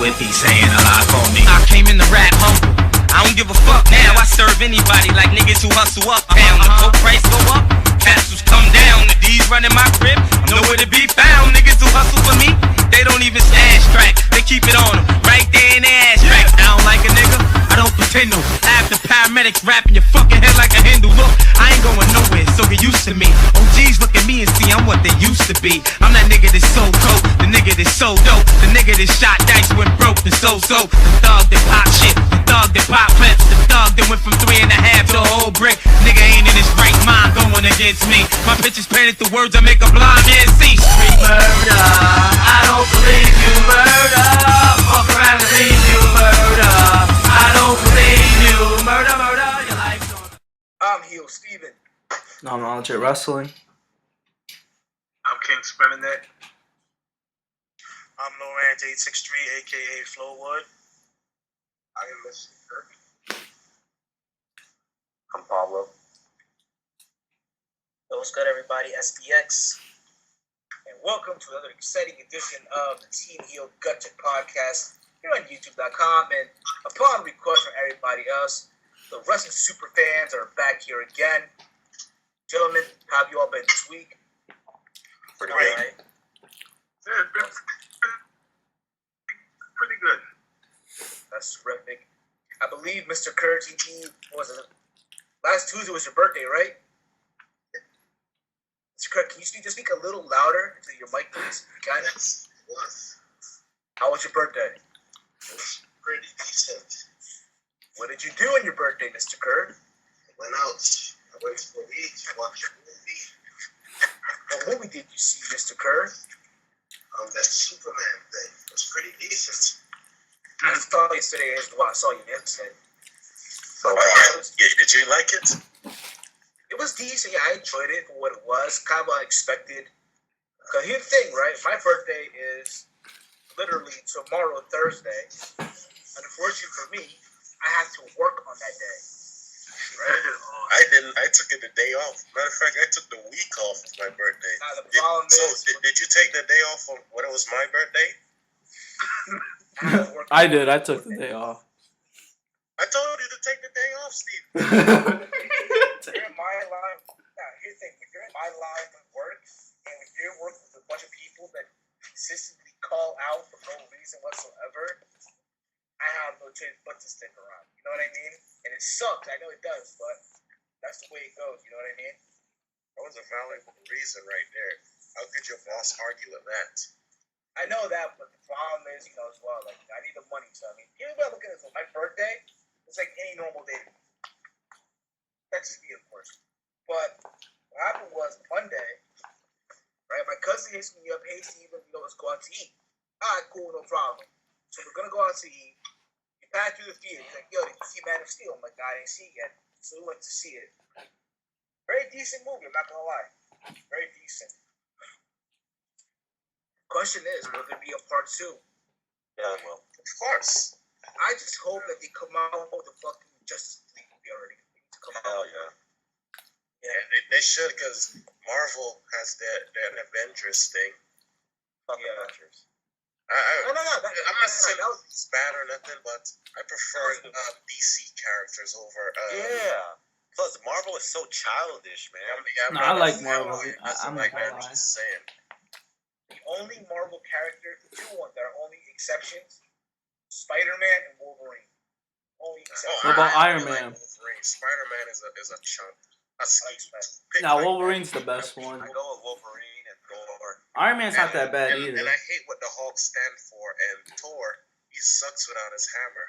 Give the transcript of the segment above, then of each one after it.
with me, saying a lot for me. I came in the rap humble. I don't give a fuck now. I serve anybody like niggas who hustle uptown. The coke price go up, capsules come down. The D's running my crib, I'm nowhere to be found. Niggas who hustle for me, they don't even stash track. They keep it on them, right there in their ass track. I don't like a nigga, I don't pretend to. After paramedics rapping your fucking head like a Hindu. Look, I ain't going nowhere, so get used to me. OGs look at me and see I'm what they used to be. I'm that nigga that's so dope, the nigga that's so dope, the nigga that shot dice when broke and so. The thug that pop shit, the thug that pop clips, the thug that went from 3.5 to a whole brick. Nigga ain't in his right mind going against me. My pictures painted the words that make a blind man see. Street murder, I don't believe you murder. Fuck around and leave you murder. I don't believe you murder, your life's on. I'm Heel Steven. I'm Knowledge Wrestling. I'm King Spinning. I'm Lorange863, aka Flowwood. I am Mr. Kirk. I'm Pablo. What's good, everybody? SPX. And welcome to another exciting edition of the Team Heel GutCheck podcast here on YouTube.com. And upon request from everybody else, the wrestling super fans are back here again. Gentlemen, how have you all been this week? Pretty great. Right? Yeah, it's been pretty good. That's terrific. I believe Mr. Kerr TV last Tuesday was your birthday, right? Mr. Kerr, can you just speak a little louder into your mic, please? Yes, it was. How was your birthday? It was pretty decent. What did you do on your birthday, Mr. Kerr? I went out. I went to the beach. I watched a movie. What movie did you see, Mr. Kerr? That Superman thing. It was pretty decent. I saw you yesterday. Well, I saw you yesterday. So, did you like it? It was decent. Yeah, I enjoyed it for what it was. Kind of unexpected. Because here's the thing, right? My birthday is literally tomorrow, Thursday. Unfortunately for me, I have to work on that day. Right? I didn't. I took it the day off. Matter of fact, I took the week off of my birthday. Now, the problem is... Did you take the day off when it was my birthday? I did. I took the day off. I told you to take the day off, Steve. You're in my line. Now, here's the thing. When you're in my line of work, and when you're working with a bunch of people that consistently call out for no reason whatsoever, I have no choice but to stick around. You know what I mean? And it sucks. I know it does, but that's the way it goes. You know what I mean? That was a valid reason right there. How could your boss argue with that? I know that, but the problem is, as well, like, I need the money. So, I mean, even if I look at it for my birthday, it's like any normal day. That's just me, of course. But what happened was Monday, right? My cousin hits me up, hey, Steven, let's go out to eat. All right, cool, no problem. So we're going to go out to eat. We passed through the theater. He's like, yo, did you see Man of Steel? I'm like, I didn't see it yet. So we went to see it. Very decent movie, I'm not going to lie. Very decent. Question is, will there be a part 2? Yeah, well, of course. I just hope that they come out with the fucking Justice League movie already. Hell yeah. Yeah, they should, because Marvel has that Avengers thing. Fuck Yeah. Avengers. No. I'm not saying it's bad or nothing, but I prefer DC characters over. Yeah. Plus, Marvel is so childish, man. I like Marvel. I'm not like gonna I'm lie. just saying. The only Marvel characters, the two ones that are only exceptions, Spider-Man and Wolverine. Only exceptions. What about Iron like Man? Wolverine. Spider-Man is a chump. Nah, Wolverine's the best one. I go with Wolverine and Thor. Iron Man's not that bad either. And I hate what the Hulk stand for. And Thor, he sucks without his hammer.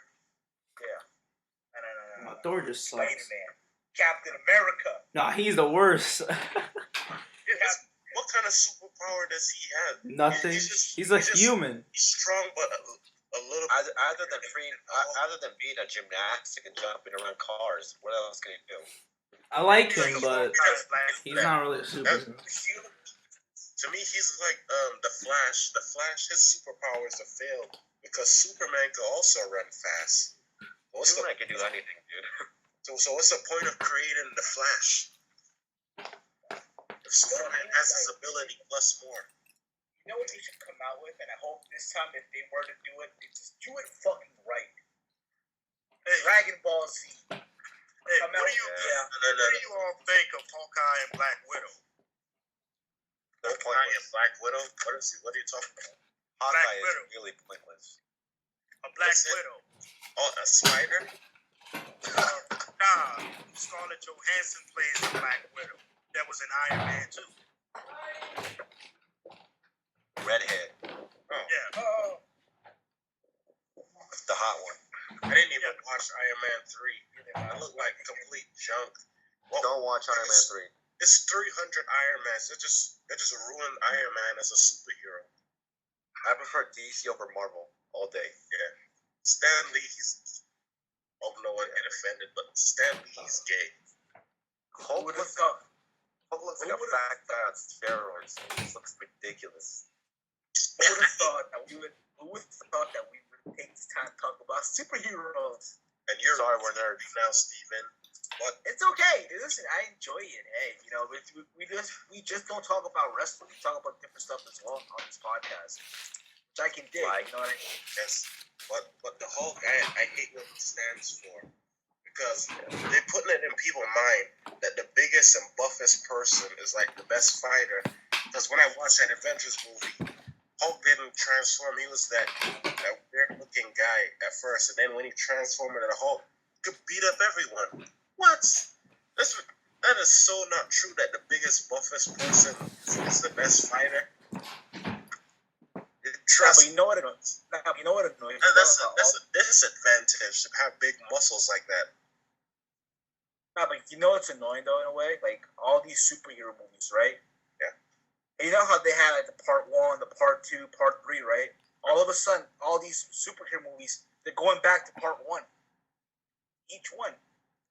Yeah. No. Thor just sucks. Spider-Man. Captain America. Nah, he's the worst. What kind of superpower does he have? Nothing. He's a human. He's strong, but a little. Other than being a gymnastic and jumping around cars, what else can he do? I like him, but he's not really a superhero. To me, he's like the Flash. The Flash, his superpower is to fail because Superman could also run fast. Superman can do anything, dude. So what's the point of creating the Flash? If Superman has his ability plus more. You know what they should come out with, and I hope this time if they were to do it, they just do it fucking right. Dragon Ball Z. Hey, what do you all think of Hawkeye and Black Widow? Hawkeye and Black Widow? What are you talking about? Hawkeye Widow. is really pointless. A Black Listen. Widow. Oh, a spider? Nah, Scarlett Johansson plays the Black Widow. That was in Iron Man 2. Redhead, Yeah. Oh, the hot one. I didn't even watch Iron Man 3. I look like complete junk. Well, Don't watch Iron Man 3. It's 300 Iron Mans. They just ruined Iron Man as a superhero. I prefer DC over Marvel all day. Yeah. Stan Lee, hope no one get offended, but Stan Lee, he's gay. Hulk who would have looks, thought? Hulk looks like Who a would've fat guy on steroids. He looks ridiculous. Who would have thought that we would take this time to talk about superheroes? And you're Sorry, we're nerds. now, Steven. But It's okay. Listen, I enjoy it. Hey, we just don't talk about wrestling. We talk about different stuff as well on this podcast, which I can dig. Like- You know what I mean? yes, but the Hulk, I hate what it stands for. Because they're putting it in people's mind that the biggest and buffest person is like the best fighter. Because when I watched that Avengers movie, Hulk didn't transform. He was that weird looking guy at first, and then when he transformed into the Hulk, he could beat up everyone. What? That is so not true. That the biggest buffest person is the best fighter. Trust. But you know what? You know what annoys me? That's a disadvantage to have big muscles like that. But you know what's annoying though, in a way? Like all these superhero movies, right? Yeah. And you know how they had like the part 1, the part 2, part 3, right? All of a sudden, all these superhero movies, they're going back to part 1. Each one.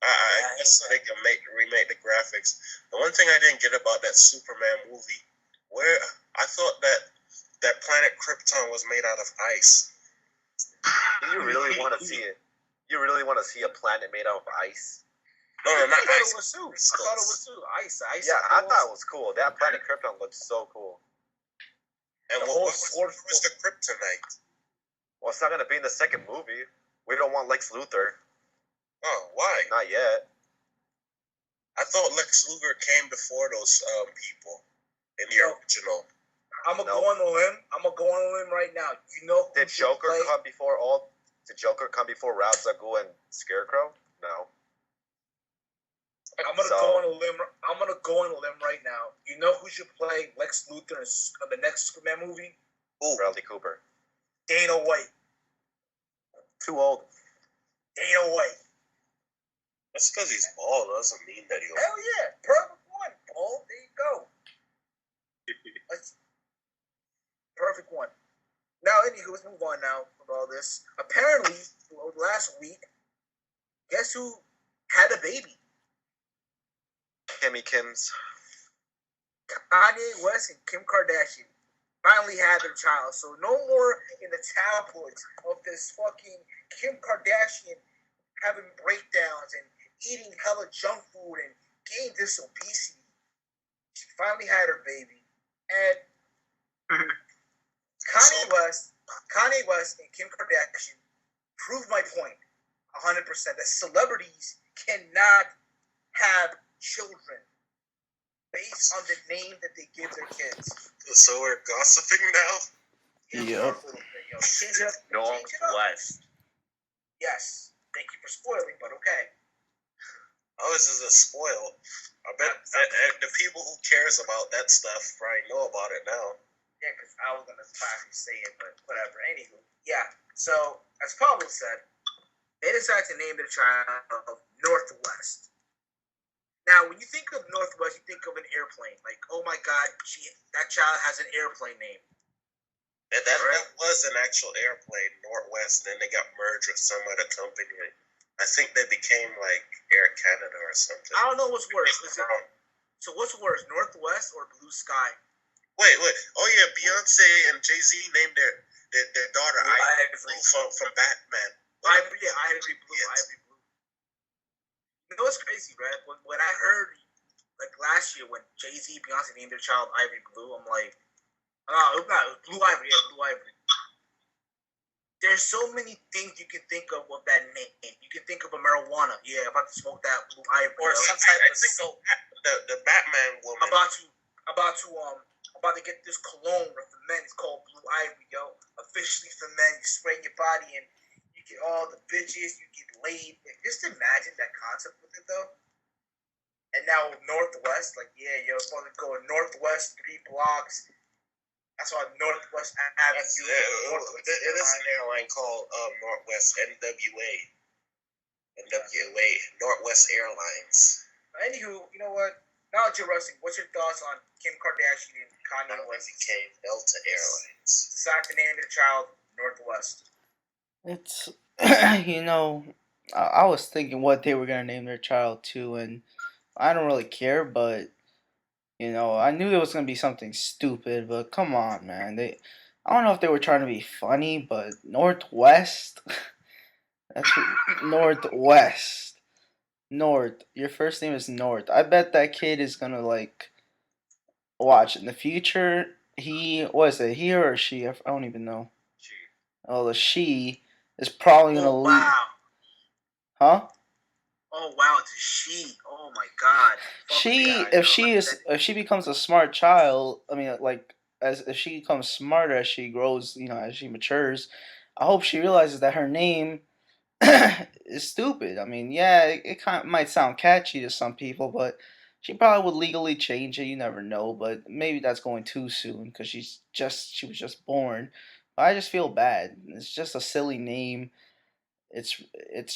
I guess so they can remake the graphics. The one thing I didn't get about that Superman movie, where I thought that planet Krypton was made out of ice. You really want to see it? You really want to see a planet made out of ice? No, I not thought ice. it was too. I thought it was too. Ice. Yeah, I thought it was cool. That planet Krypton looked so cool. And The what whole was the kryptonite? Well, it's not going to be in the second movie. We don't want Lex Luthor. Oh, why? Not yet. I thought Lex Luthor came before those people in the No. original. I'm gonna go on a limb. I'm gonna go on a limb right now. You know who Did should Joker play? come before Did Joker come before Ra's al Ghul and Scarecrow? No. I'm gonna So- go on a limb. I'm gonna go on a limb right now. You know who should play Lex Luthor in the next Superman movie? Bradley Cooper. Dana White. Too old. Dana White. That's because he's bald. Doesn't mean that he'll. Hell yeah, perfect one. Paul, there you go. That's perfect one. Now, anywho, let's move on now with all this. Apparently, last week, guess who had a baby? Kim's. Kanye West and Kim Kardashian finally had their child. So no more in the tabloids of this fucking Kim Kardashian having breakdowns and eating hella junk food and getting this obesity. She finally had her baby. And Kanye West and Kim Kardashian proved my point 100% that celebrities cannot have children based on the name that they give their kids. So we're gossiping now. Yep. Northwest. Yes. Thank you for spoiling, but okay. Oh, this is a spoil. I bet the people who cares about that stuff probably know about it now. Yeah, because I was going to finally say it, but whatever. Anywho, yeah. So, as Paulie said, they decided to name their child Northwest. Now, when you think of Northwest, you think of an airplane. Like, oh my God, that child has an airplane name. And that was an actual airplane, Northwest, and then they got merged with some other company. I think they became like Air Canada or something. I don't know what's worse. So what's worse, Northwest or Blue Sky? Wait. Oh yeah, Beyonce and Jay-Z named their daughter Ivory from Batman. Ivory Blue. Ivory Blue. You know what's crazy, right? When I heard, like last year, when Jay-Z and Beyonce named their child Ivory Blue, I'm like, No, it was Blue Ivory. Yeah, Blue Ivory. There's so many things you can think of that name. You can think of a marijuana. Yeah, I'm about to smoke that Blue Ivory. Or some type of soap. The Batman woman. About to get this cologne for men. It's called Blue Ivory, yo. Officially for men. You spray your body and you get all the bitches. You get laid. Just imagine that concept with it, though. And now Northwest, like, yeah, yo, it's supposed to go Northwest 3 blocks. That's why Northwest Avenue. It is an airline called Northwest NWA. Northwest Airlines. Anywho, you know what? Now that you're wrestling, what's your thoughts on Kim Kardashian and Kanye West? Became Delta Airlines. Decided to name the child Northwest. It's you know, I was thinking what they were gonna name their child too, and I don't really care, but you know, I knew it was gonna be something stupid. But come on, man, I don't know if they were trying to be funny, but Northwest, that's Northwest. North. Your first name is North. I bet that kid is gonna like watch in the future. What is it? He or she? I don't even know. She. Oh, the she is probably gonna leave. Wow. Huh? Oh wow, it's a she. Oh my god. If she becomes a smart child, I mean, like if she becomes smarter as she grows, you know, as she matures, I hope she realizes that her name is stupid. I mean, yeah, it kind of might sound catchy to some people, but she probably would legally change it. You never know, but maybe that's going too soon because she was just born. But I just feel bad. It's just a silly name. It's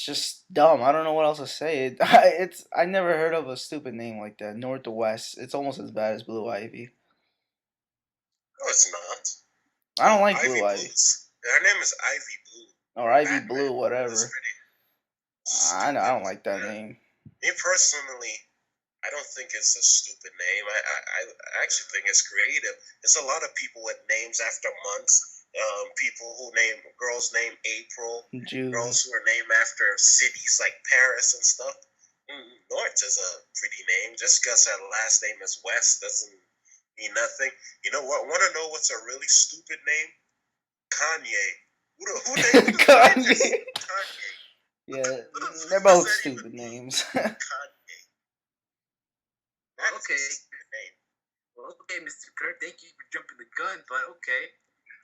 just dumb. I don't know what else to say. I never heard of a stupid name like that. Northwest. It's almost as bad as Blue Ivy. No, it's not. I don't like Blue Ivy. Her name is Ivy Blue. Or Ivy Blue, whatever. I don't like that name. Me personally, I don't think it's a stupid name. I actually think it's creative. There's a lot of people with names after months. People who name girls named April, June. Girls who are named after cities like Paris and stuff. North is a pretty name. Just because her last name is West doesn't mean nothing. You know what? Want to know what's a really stupid name? Kanye. Who named Kanye? Kanye. Yeah, they're both stupid names. Kanye. Okay. Well, okay, Mr. Kurt, thank you for jumping the gun, but okay.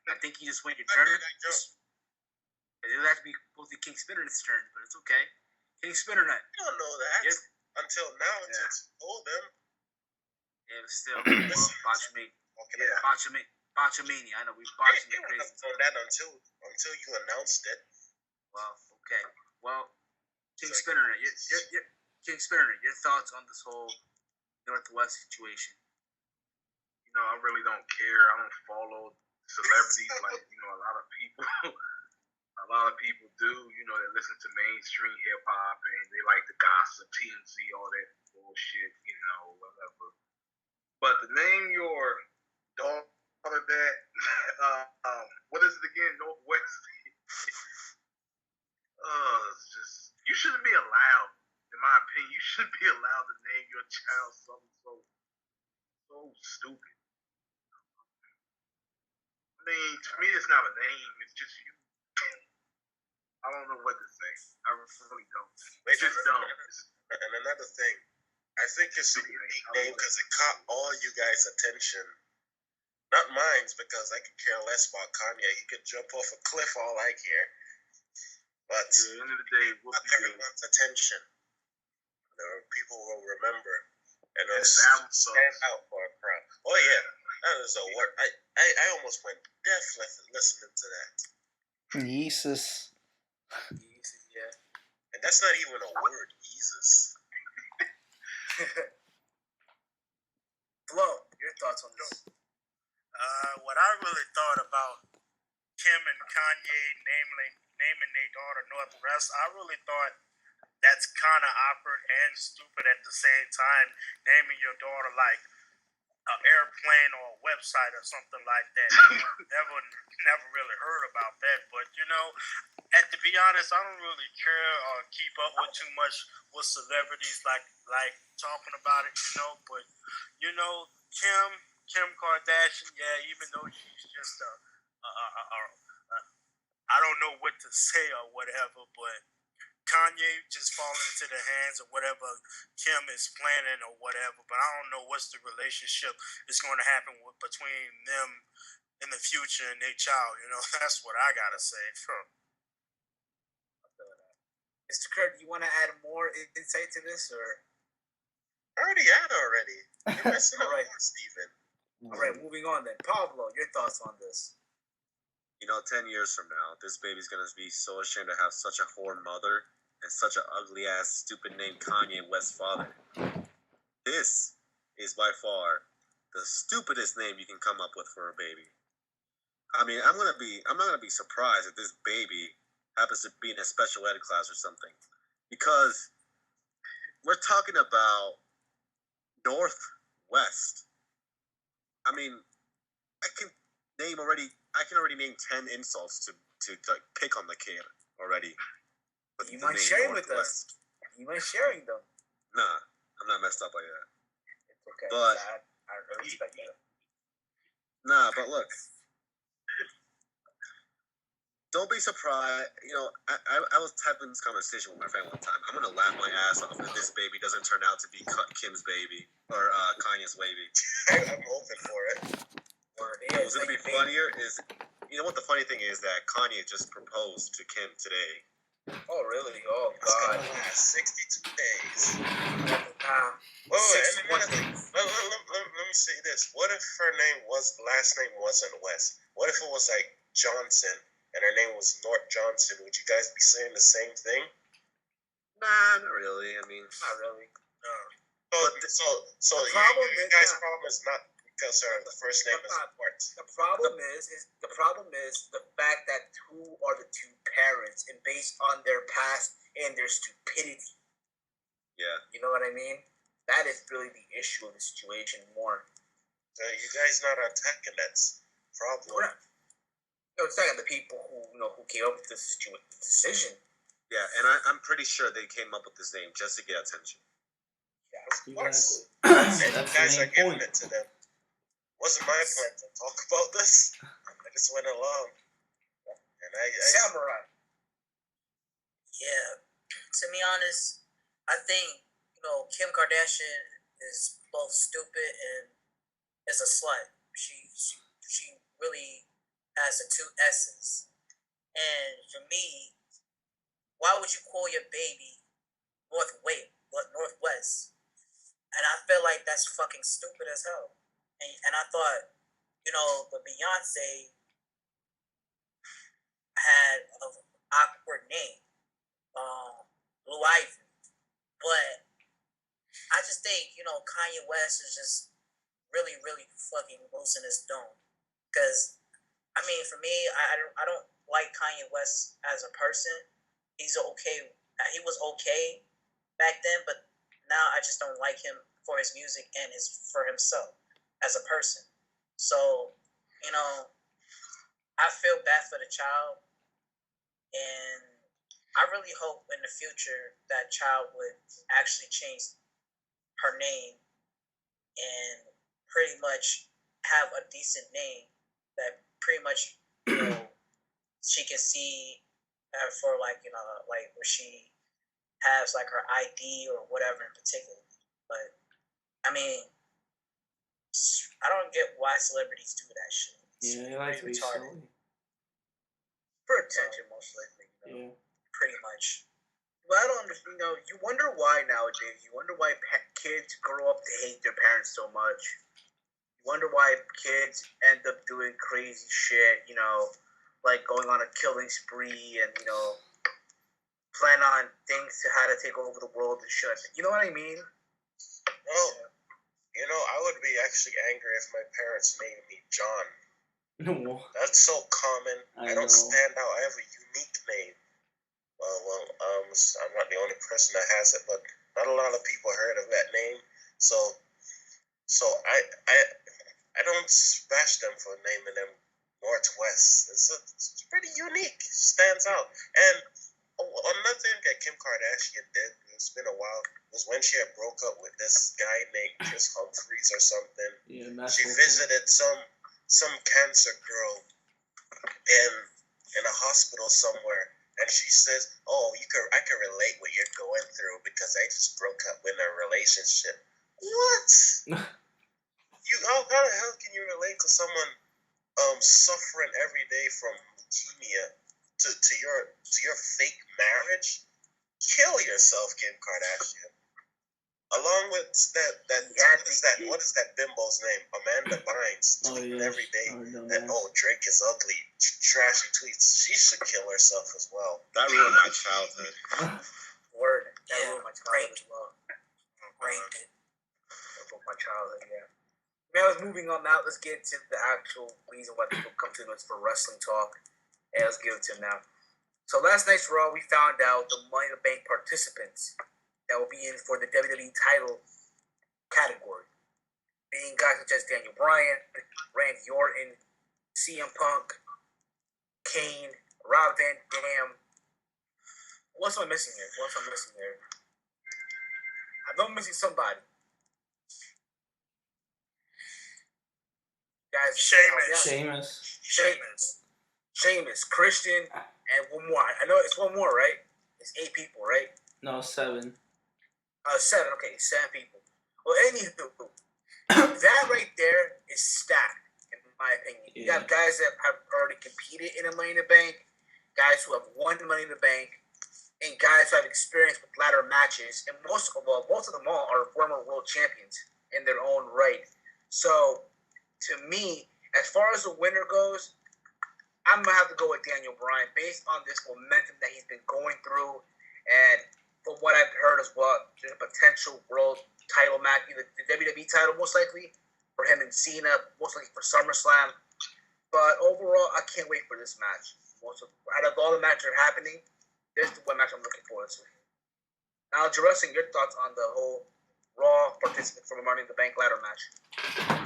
I think you just went your turn. It would have to be supposed to be King Spinner's turn, but it's okay. King Spinner Nut. You don't know that until now. Until you told them. Yeah, but still, Botchamania. I know we botched it crazy. Know that until you announced it. Well, okay. Well, King Spinner Nut. King Spinner Nut. Your thoughts on this whole Northwest situation? You know, I really don't care. I don't follow celebrities like, you know, a lot of people do. You know, they listen to mainstream hip hop and they like the gossip, TMZ, all that bullshit, you know, whatever. But to name your daughter that, what is it again? Northwest. It's just, you shouldn't be allowed, in my opinion, you shouldn't be allowed to name your child something so stupid. I mean, to me, it's not a name. It's just you. I don't know what to say. I really don't. It's just dumb. And another thing, I think it's a unique name because it caught all you guys' attention. Not mine, because I could care less about Kanye. He could jump off a cliff all I care. But at the end of the day, not everyone's attention. People will remember. And it'll stand out for a crowd. Oh, yeah. That is a word. I almost went deaf listening to that. Jesus. Yeah. And that's not even a word, Jesus. Flo, your thoughts on this? What I really thought about Kim and Kanye naming their daughter Northwest, I really thought that's kind of awkward and stupid at the same time, naming your daughter like an airplane or a website or something like that. Never really heard about that. But, you know, to be honest, I don't really care or keep up with too much with celebrities like talking about it, you know. But, you know, Kim Kim Kardashian, yeah, even though she's just I don't know what to say or whatever, but Kanye just falling into the hands of whatever Kim is planning or whatever. But I don't know what's the relationship that's going to happen between them in the future and their child. You know, that's what I gotta say. Sure. Mr. Kurt, do you want to add more insight to this, or? I already had already. You're messing up, All right. Steven. All right, moving on then. Pablo, your thoughts on this? 10 years from now, this baby's gonna be so ashamed to have such a whore mother and such an ugly ass stupid name Kanye West father. This is by far the stupidest name you can come up with for a baby. I mean, I'm not gonna be surprised if this baby happens to be in a special ed class or something, because we're talking about Northwest. I mean, I can already name 10 insults to like pick on the kid already. You mind sharing with us? You mind sharing them? Nah, I'm not messed up like that. It's okay. But I respect that. nah, but look, don't be surprised. I was having this conversation with my friend one time. I'm gonna laugh my ass off if this baby doesn't turn out to be Kim's baby or Kanye's baby. I'm open for it. What's gonna be funnier is, what the funny thing is that Kanye just proposed to Kim today. Oh, really? Oh, It's gonna God. last 62 days. Wait, Let me say this. What if her last name wasn't West? What if it was like Johnson and her name was North Johnson? Would you guys be saying the same thing? Nah, not really. I mean, not really. So The problem you is guys' not- problem is not because her first name is North. The problem is the fact that who are the two parents, and based on their past and their stupidity. yeah. You know what I mean? That is really the issue of the situation more. So you guys not attacking that's problem. Correct. It's not the people who came up with this decision. Yeah, and I'm pretty sure they came up with this name just to get attention. Yeah, Of course. That's And the you guys main are giving point. it to them. Wasn't my plan to talk about this. I just went along. And I Samurai. Yeah, to be honest, I think Kim Kardashian is both stupid and is a slut. She really has the two S's. And for me, why would you call your baby Northwest? And I feel like that's fucking stupid as hell. And I thought, the Beyonce had an awkward name, Blue Ivy. But I just think, Kanye West is just really, really fucking losing his dome. Because, I mean, for me, I don't like Kanye West as a person. He was okay back then, but now I just don't like him for his music and for himself as a person. So, I feel bad for the child, and I really hope in the future that child would actually change her name and pretty much have a decent name that pretty much she can see for like where she has like her ID or whatever in particular. But I mean, I don't get why celebrities do that shit. It's Yeah, they like to be retarded. silly. For attention, most likely. Yeah. Pretty much. Well, I don't understand. You wonder why nowadays. You wonder why kids grow up to hate their parents so much. You wonder why kids end up doing crazy shit, like going on a killing spree and, plan on things to how to take over the world and shit. You know what I mean? Well, I would be actually angry if my parents named me John. No. That's so common. I know. don't stand out. I have a unique name. I'm not the only person that has it, but not a lot of people heard of that name. So I don't bash them for naming them Northwest. It's pretty unique. Stands out. And another thing that Kim Kardashian did it's been a while, was when she had broke up with this guy named Chris Humphreys or something. Yeah, She visited some cancer girl in a hospital somewhere, and she says, "Oh, I can relate what you're going through because I just broke up in a relationship." What? How the hell can you relate to someone suffering every day from leukemia to your fake marriage? Kill yourself, Kim Kardashian. Along with what is that bimbo's name? Amanda Bynes tweeting every day that Drake is ugly, trashy tweets. She should kill herself as well. That ruined my childhood. Word. That ruined my childhood as well. Raped it. That ruined my childhood, yeah. Now, moving on now, let's get to the actual reason why people come to us for wrestling talk. And let's give it to them now. So last night's Raw, we found out the Money in the Bank participants that will be in for the WWE title category, being guys such as Daniel Bryan, Randy Orton, CM Punk, Kane, Rob Van Dam. What's I missing here? I know I'm missing somebody. Guys, Sheamus, Christian, and one more. I know it's one more, right? It's 8 people, right? No, 7. 7. Okay, 7 people. Well, anywho, that right there is stacked, in my opinion. You got guys that have already competed in a Money in the Bank, guys who have won Money in the Bank, and guys who have experience with ladder matches. And most of them all are former world champions in their own right. So, to me, as far as the winner goes, I'm going to have to go with Daniel Bryan based on this momentum that he's been going through. And from what I've heard as well, there's a potential world title match, either the WWE title most likely, for him and Cena, most likely for SummerSlam. But overall, I can't wait for this match. Out of all the matches that are happening, this is the one match I'm looking forward to. Now, Jurassic, your thoughts on the whole Raw participant from a Money in the Bank ladder match?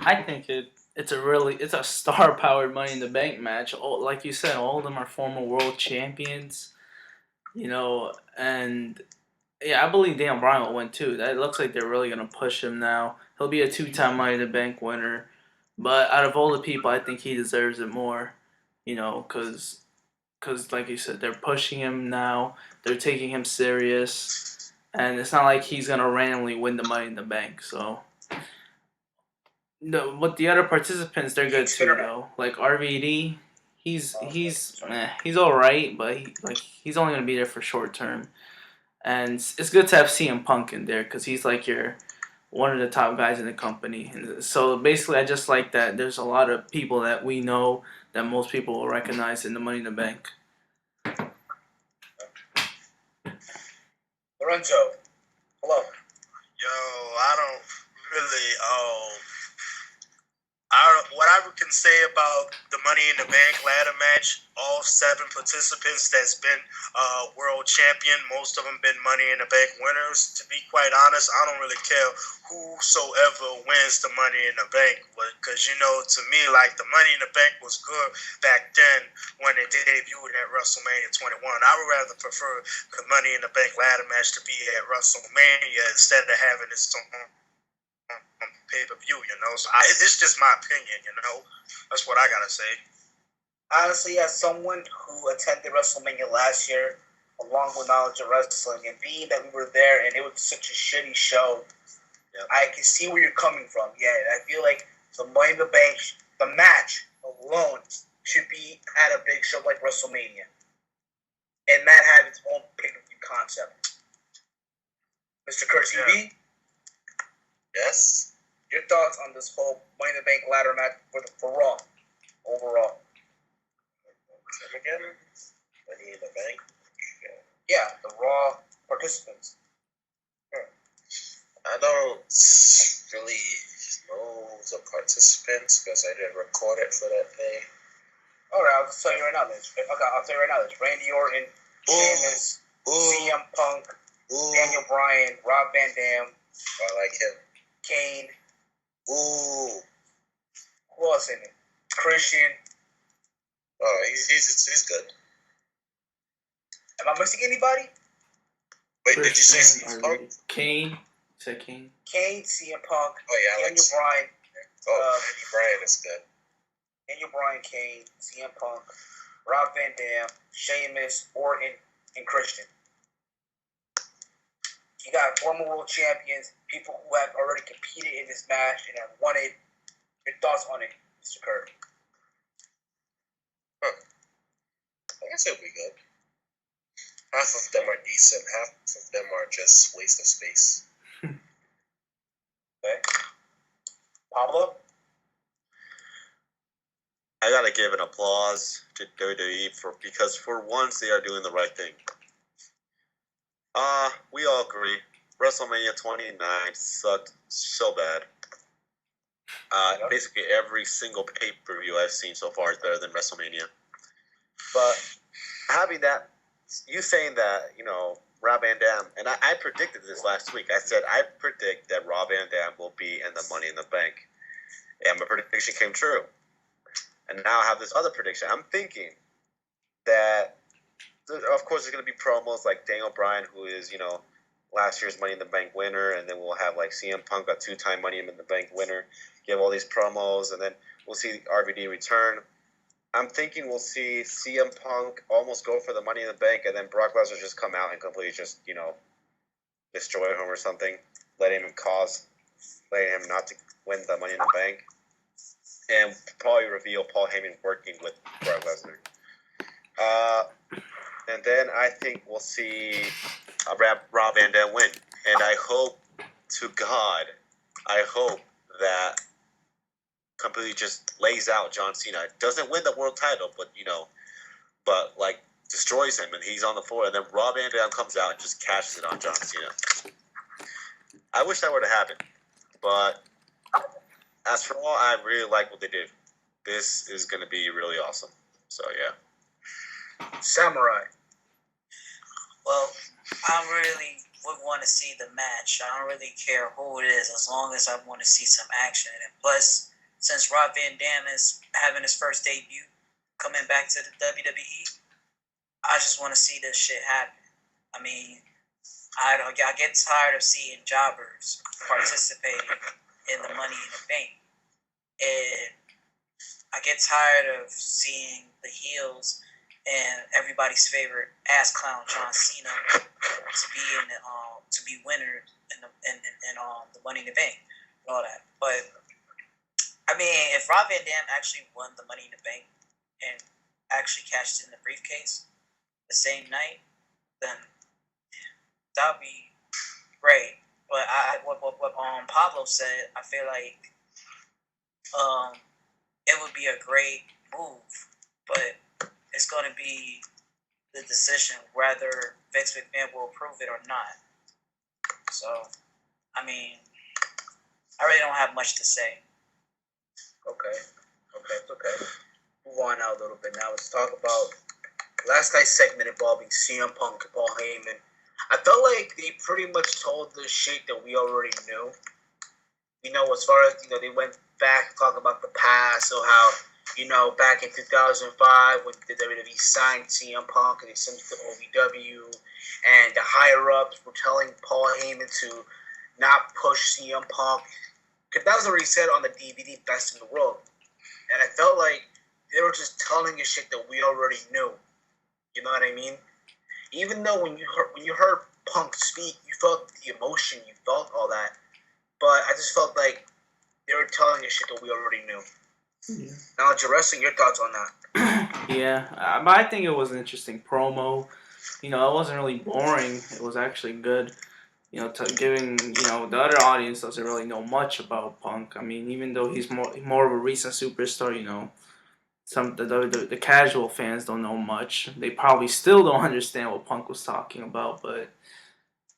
I think it's a star-powered Money in the Bank match. Like you said, all of them are former world champions. And yeah, I believe Daniel Bryan will win too. That looks like they're really gonna push him now. He'll be a 2-time Money in the Bank winner, but out of all the people, I think he deserves it more. Because like you said, they're pushing him now. They're taking him serious, and it's not like he's gonna randomly win the Money in the Bank. So, but the other participants, they're good too, though. Like RVD. He's all right, but he's only gonna be there for short term, and it's good to have CM Punk in there because he's like one of the top guys in the company. And so basically, I just like that there's a lot of people that we know that most people will recognize in the Money in the Bank. Lorenzo, hello. Yo, I don't really. What I can say about the Money in the Bank ladder match, all 7 participants that's been world champion, most of them been Money in the Bank winners. To be quite honest, I don't really care whosoever wins the Money in the Bank, because to me, like, the Money in the Bank was good back then when it debuted at WrestleMania 21. I would rather prefer the Money in the Bank ladder match to be at WrestleMania instead of having its own pay-per-view, so it's just my opinion, that's what I gotta say. Honestly, as someone who attended WrestleMania last year, along with knowledge of wrestling, and being that we were there and it was such a shitty show, I can see where you're coming from. Yeah, I feel like the Money in the Bank, the match alone, should be at a big show like WrestleMania, and not have its own pay-per-view concept. Mr. Kurt TV? Yes. Your thoughts on this whole Money in the Bank ladder match for Raw overall? Again, Money in the Bank. Yeah, the Raw participants. I don't really know the participants because I didn't record it for that day. All right, I'll just tell you right now. I'll tell you right now. There's Randy Orton, Sheamus, CM Punk, Daniel Bryan, Rob Van Dam. I like him. Kane. Ooh. Who else in it? Christian. Oh, he's good. Am I missing anybody? Wait, did you say CM Punk? Kane? You said Kane? Kane, CM Punk, Oh yeah, I like Daniel Bryan, Daniel Bryan is good. Daniel Bryan, Kane, CM Punk, Rob Van Dam, Sheamus, Orton, and Christian. You got former world champions, people who have already competed in this match and have won it. Your thoughts on it, Mr. Kirk? I guess it'll be good. Half of them are decent, half of them are just waste of space. Okay. Pablo? I gotta give an applause to WWE because for once they are doing the right thing. We all agree. WrestleMania 29 sucked so bad. Basically every single pay-per-view I've seen so far is better than WrestleMania. But having that, you saying that, Rob Van Dam, and I predicted this last week. I said I predict that Rob Van Dam will be in the Money in the Bank. And my prediction came true. And now I have this other prediction. I'm thinking that, of course, there's going to be promos like Daniel Bryan, who is, last year's Money in the Bank winner, and then we'll have like CM Punk, a two-time Money in the Bank winner, give all these promos, and then we'll see RVD return. I'm thinking we'll see CM Punk almost go for the Money in the Bank, and then Brock Lesnar just come out and completely just, destroy him or something, letting him not to win the Money in the Bank, and probably reveal Paul Heyman working with Brock Lesnar. And then I think we'll see Rob Van Dam win. And I hope to God, that completely just lays out John Cena. Doesn't win the world title, but destroys him and he's on the floor. And then Rob Van Dam comes out and just cashes it on John Cena. I wish that would have happened. But as for all, I really like what they did. This is going to be really awesome. So, yeah. Samurai. Well, I really would want to see the match. I don't really care who it is as long as I want to see some action. And plus, since Rob Van Dam is having his first debut coming back to the WWE, I just want to see this shit happen. I mean, I get tired of seeing jobbers participating in the Money in the Bank. And I get tired of seeing the heels and everybody's favorite ass clown John Cena to be winner in the Money in the Bank and all that. But I mean, if Rob Van Dam actually won the Money in the Bank and actually cashed in the briefcase the same night, then that'd be great. But what Pablo said, I feel like it would be a great move, but it's going to be the decision whether Vince McMahon will approve it or not. So, I mean, I really don't have much to say. Okay. Move on now a little bit. Now let's talk about last night's segment involving CM Punk and Paul Heyman. I felt like they pretty much told the shit that we already knew. As far as, they went back and talked about the past, so how, back in 2005 when the WWE signed CM Punk and they sent it to OVW, and the higher-ups were telling Paul Heyman to not push CM Punk, because that was already said on the DVD, Best in the World. And I felt like they were just telling us shit that we already knew. You know what I mean? Even though when you heard Punk speak, you felt the emotion, you felt all that. But I just felt like they were telling us shit that we already knew. Yeah. Now, Jarrell, your thoughts on that? Yeah, but I think it was an interesting promo. It wasn't really boring. It was actually good. Giving, the other audience doesn't really know much about Punk. I mean, even though he's more of a recent superstar, the casual fans don't know much. They probably still don't understand what Punk was talking about, but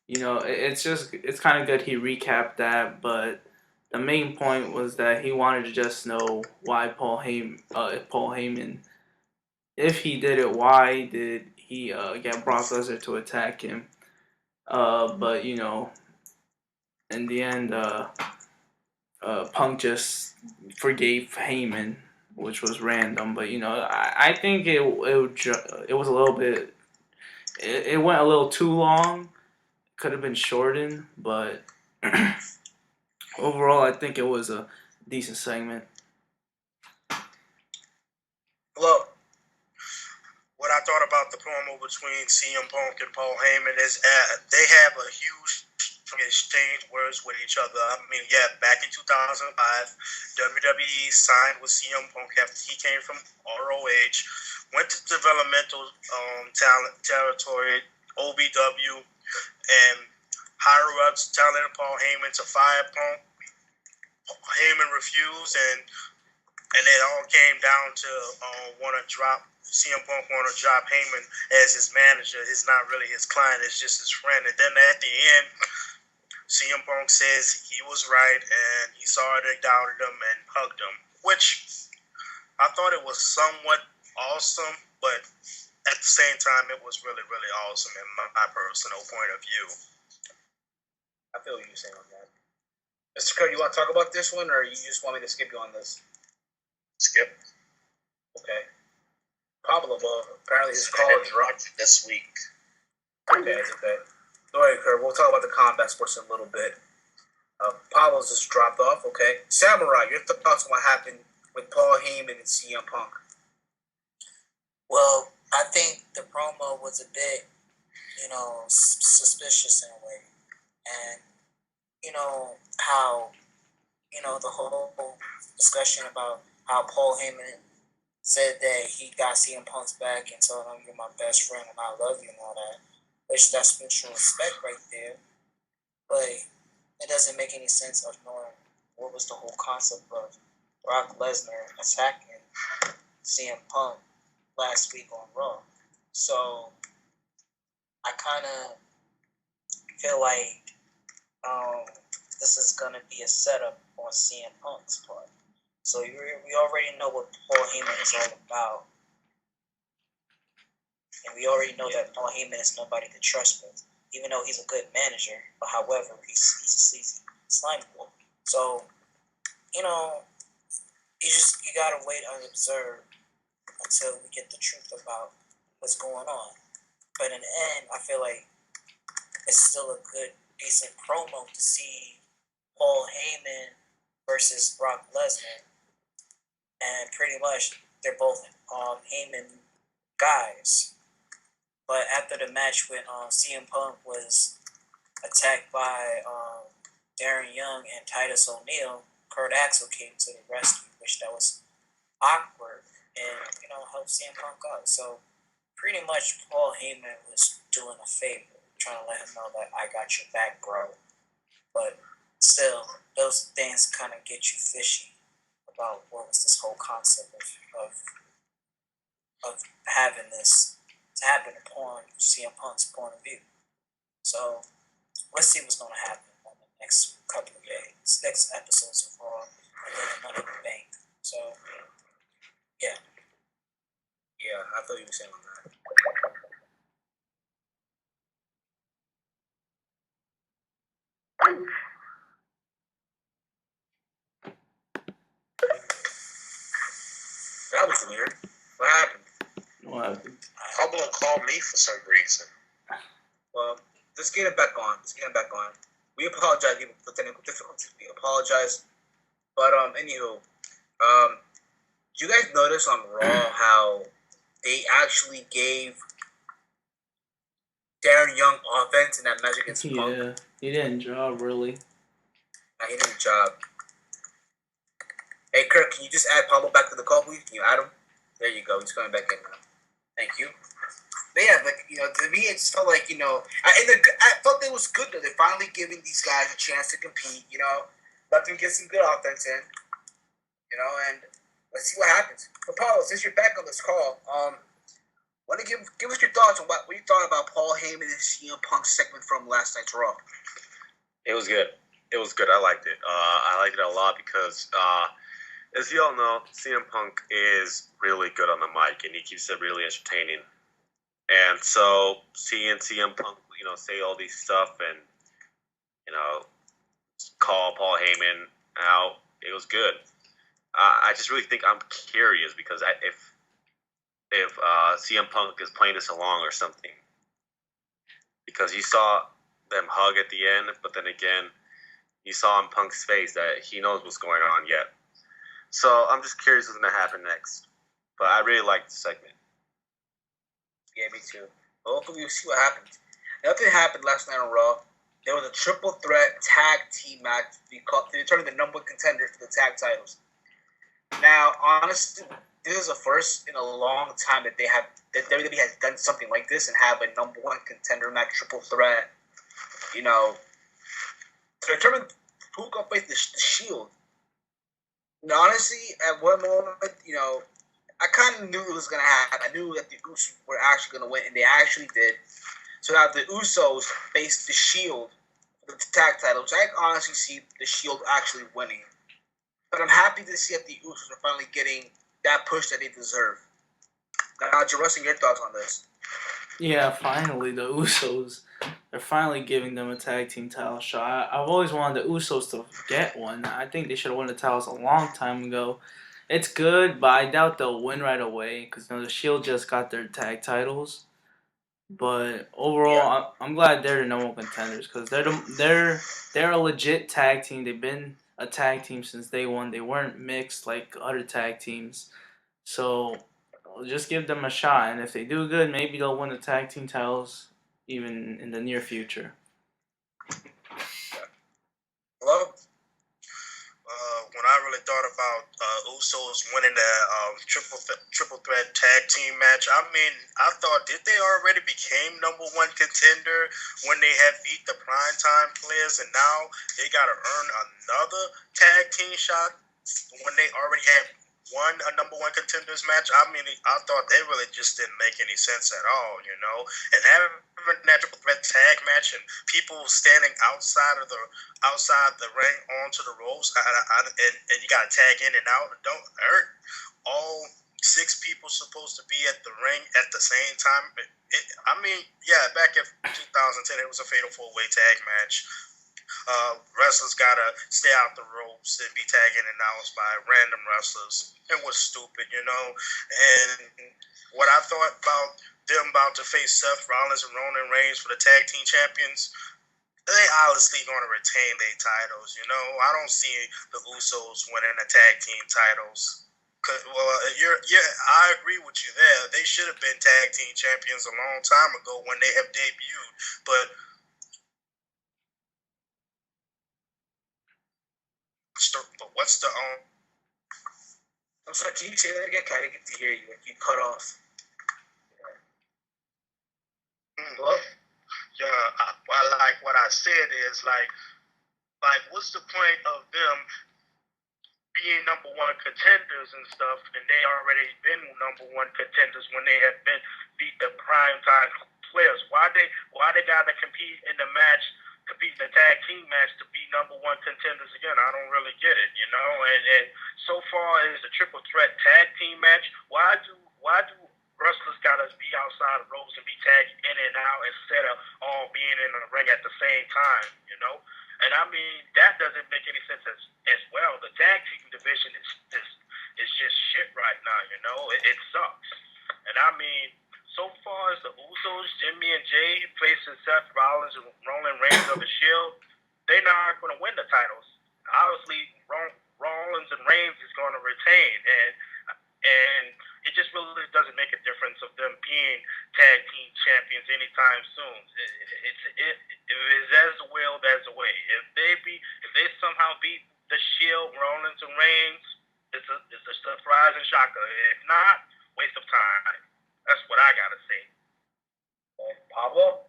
it's kind of good he recapped that. But the main point was that he wanted to just know why Paul Heyman, if he did it, why did he get Brock Lesnar to attack him? But in the end, Punk just forgave Heyman, which was random. But I think it was a little bit. It went a little too long. could have been shortened, but overall, I think it was a decent segment. Hello. What I thought about the promo between CM Punk and Paul Heyman is they have a huge exchange words with each other. I mean, yeah, back in 2005, WWE signed with CM Punk after he came from ROH, went to developmental talent territory, OBW, and higher ups telling Paul Heyman to fire Punk. Heyman refused, and it all came down to CM Punk want to drop Heyman as his manager. He's not really his client, it's just his friend. And then at the end, CM Punk says he was right, and he sorry they doubted him and hugged him, which I thought it was somewhat awesome, but at the same time, it was really, really awesome in my personal point of view. I feel what you're saying on that. Mr. Kerr, you want to talk about this one, or you just want me to skip you on this? Skip. Okay. Pablo, apparently his call dropped this week. Okay, it's okay. All right, Kurt, we'll talk about the combat sports in a little bit. Pablo's just dropped off, okay. Samurai, your thoughts on what happened with Paul Heyman and CM Punk? Well, I think the promo was a bit, suspicious in a way. And, how, the whole discussion about how Paul Heyman said that he got CM Punk's back and told him, you're my best friend and I love you and all that. Which that's mutual respect right there. But it doesn't make any sense of knowing what was the whole concept of Brock Lesnar attacking CM Punk last week on Raw. So I kind of feel like this is going to be a setup on CM Punk's part. So we already know what Paul Heyman is all about. And we already know that Paul Heyman is nobody to trust with, even though he's a good manager. But however, he's a sleazy slime ball. So, you gotta wait and observe until we get the truth about what's going on. But in the end, I feel like it's still a good, decent promo to see Paul Heyman versus Brock Lesnar. And pretty much, they're both Heyman guys. But after the match when CM Punk was attacked by Darren Young and Titus O'Neil, Kurt Axel came to the rescue, which that was awkward and, helped CM Punk out. So pretty much Paul Heyman was doing a favor, trying to let him know that I got your back, bro. But still, those things kind of get you fishy about what was this whole concept of having this to happen upon CM Punk's point of view. So let's see what's going to happen on the next couple of days, next episodes of Raw, and then Money in the Bank. So, yeah. Yeah, I thought you were saying on that. That was weird. What happened? What happened? Pablo called me for some reason. Well, let's get it back on. We apologize for technical difficulties. We apologize. But, anywho, did you guys notice on Raw how they actually gave Darren Young offense in that match against Punk? Yeah, he didn't job, really. Nah, he did a job. Hey, Kirk, can you just add Pablo back to the call, please? Can you add him? There you go. He's coming back in now. Thank you. But yeah, to me, it just felt like, I felt it was good, though. They're finally giving these guys a chance to compete, let them get some good offense in, and let's see what happens. But Paulo, since you're back on this call, want to give us your thoughts on what you thought about Paul Heyman and CM Punk segment from last night's Raw. It was good. I liked it. I liked it a lot because, as you all know, CM Punk is really good on the mic, and he keeps it really entertaining. And so seeing CM Punk, say all these stuff and, call Paul Heyman out, it was good. I just really think I'm curious because if CM Punk is playing this along or something, because you saw them hug at the end, but then again, you saw in Punk's face that he knows what's going on yet. So I'm just curious what's going to happen next. But I really liked the segment. Yeah, me too. Hopefully we'll see what happens. Nothing happened last night on Raw. There was a triple threat tag team match to determine the number one contender for the tag titles. Now, honestly, this is a first in a long time that WWE has done something like this and have a number one contender match, triple threat. You know, to determine who can face the Shield. And honestly, at one moment, you know, I kind of knew it was going to happen. I knew that the Usos were actually going to win, and they actually did. So now the Usos face the Shield for the tag title, which I honestly see the Shield actually winning. But I'm happy to see that the Usos are finally getting that push that they deserve. Now, Jerustin, your thoughts on this? Yeah, finally, the Usos. They're finally giving them a tag team title shot. I've always wanted the Usos to get one. I think they should have won the titles a long time ago. It's good, but I doubt they'll win right away because the Shield just got their tag titles. But overall, I'm glad they're the number one contenders because they're a legit tag team. They've been a tag team since day one. They weren't mixed like other tag teams. So I'll just give them a shot, and if they do good, maybe they'll win the tag team titles even in the near future. Hello? When I really thought about Usos winning the triple threat tag team match, I mean, I thought, did they already became number one contender when they had beat the primetime players, and now they got to earn another tag team shot when they already had won a number one contenders match? I mean, I thought they really just didn't make any sense at all, you know. And having that triple threat tag match and people standing outside the ring onto the ropes, and you got to tag in and out. Don't hurt. All 6 people supposed to be at the ring at the same time. I mean, yeah, back in 2010, it was a fatal 4-way tag match. Wrestlers gotta stay out the ropes and be tagging and announced by random wrestlers. It was stupid, you know. And what I thought about them about to face Seth Rollins and Roman Reigns for the tag team champions, they obviously going to retain their titles, you know. I don't see the Usos winning the tag team titles. Well, I agree with you there. They should have been tag team champions a long time ago when they have debuted, but what's the I'm sorry, can you say that again? I didn't get to hear you. You cut off. Hello? Yeah, like what I said is like what's the point of them being number one contenders and stuff, and they already been number one contenders when they have been beat the primetime players? Why they gotta compete in the match? Compete in the tag team match to be number one contenders again? I don't really get it, you know. And so far as the triple threat tag team match, why do wrestlers gotta be outside the ropes and be tagged in and out instead of all being in the ring at the same time, you know? And I mean, that doesn't make any sense as well. The tag team division is just shit right now, you know. It sucks. And I mean, so far as the Usos, Jimmy and Jay facing Seth Rollins and Roman Reigns of the Shield, they're not going to win the titles. Obviously, Rollins and Reigns is going to retain, and it just really doesn't make a difference of them being tag team champions anytime soon. If it's as the will, there's a way. If they somehow beat the Shield, Rollins and Reigns, it's a surprise and shocker. If not, waste of time. That's what I gotta say. Pablo?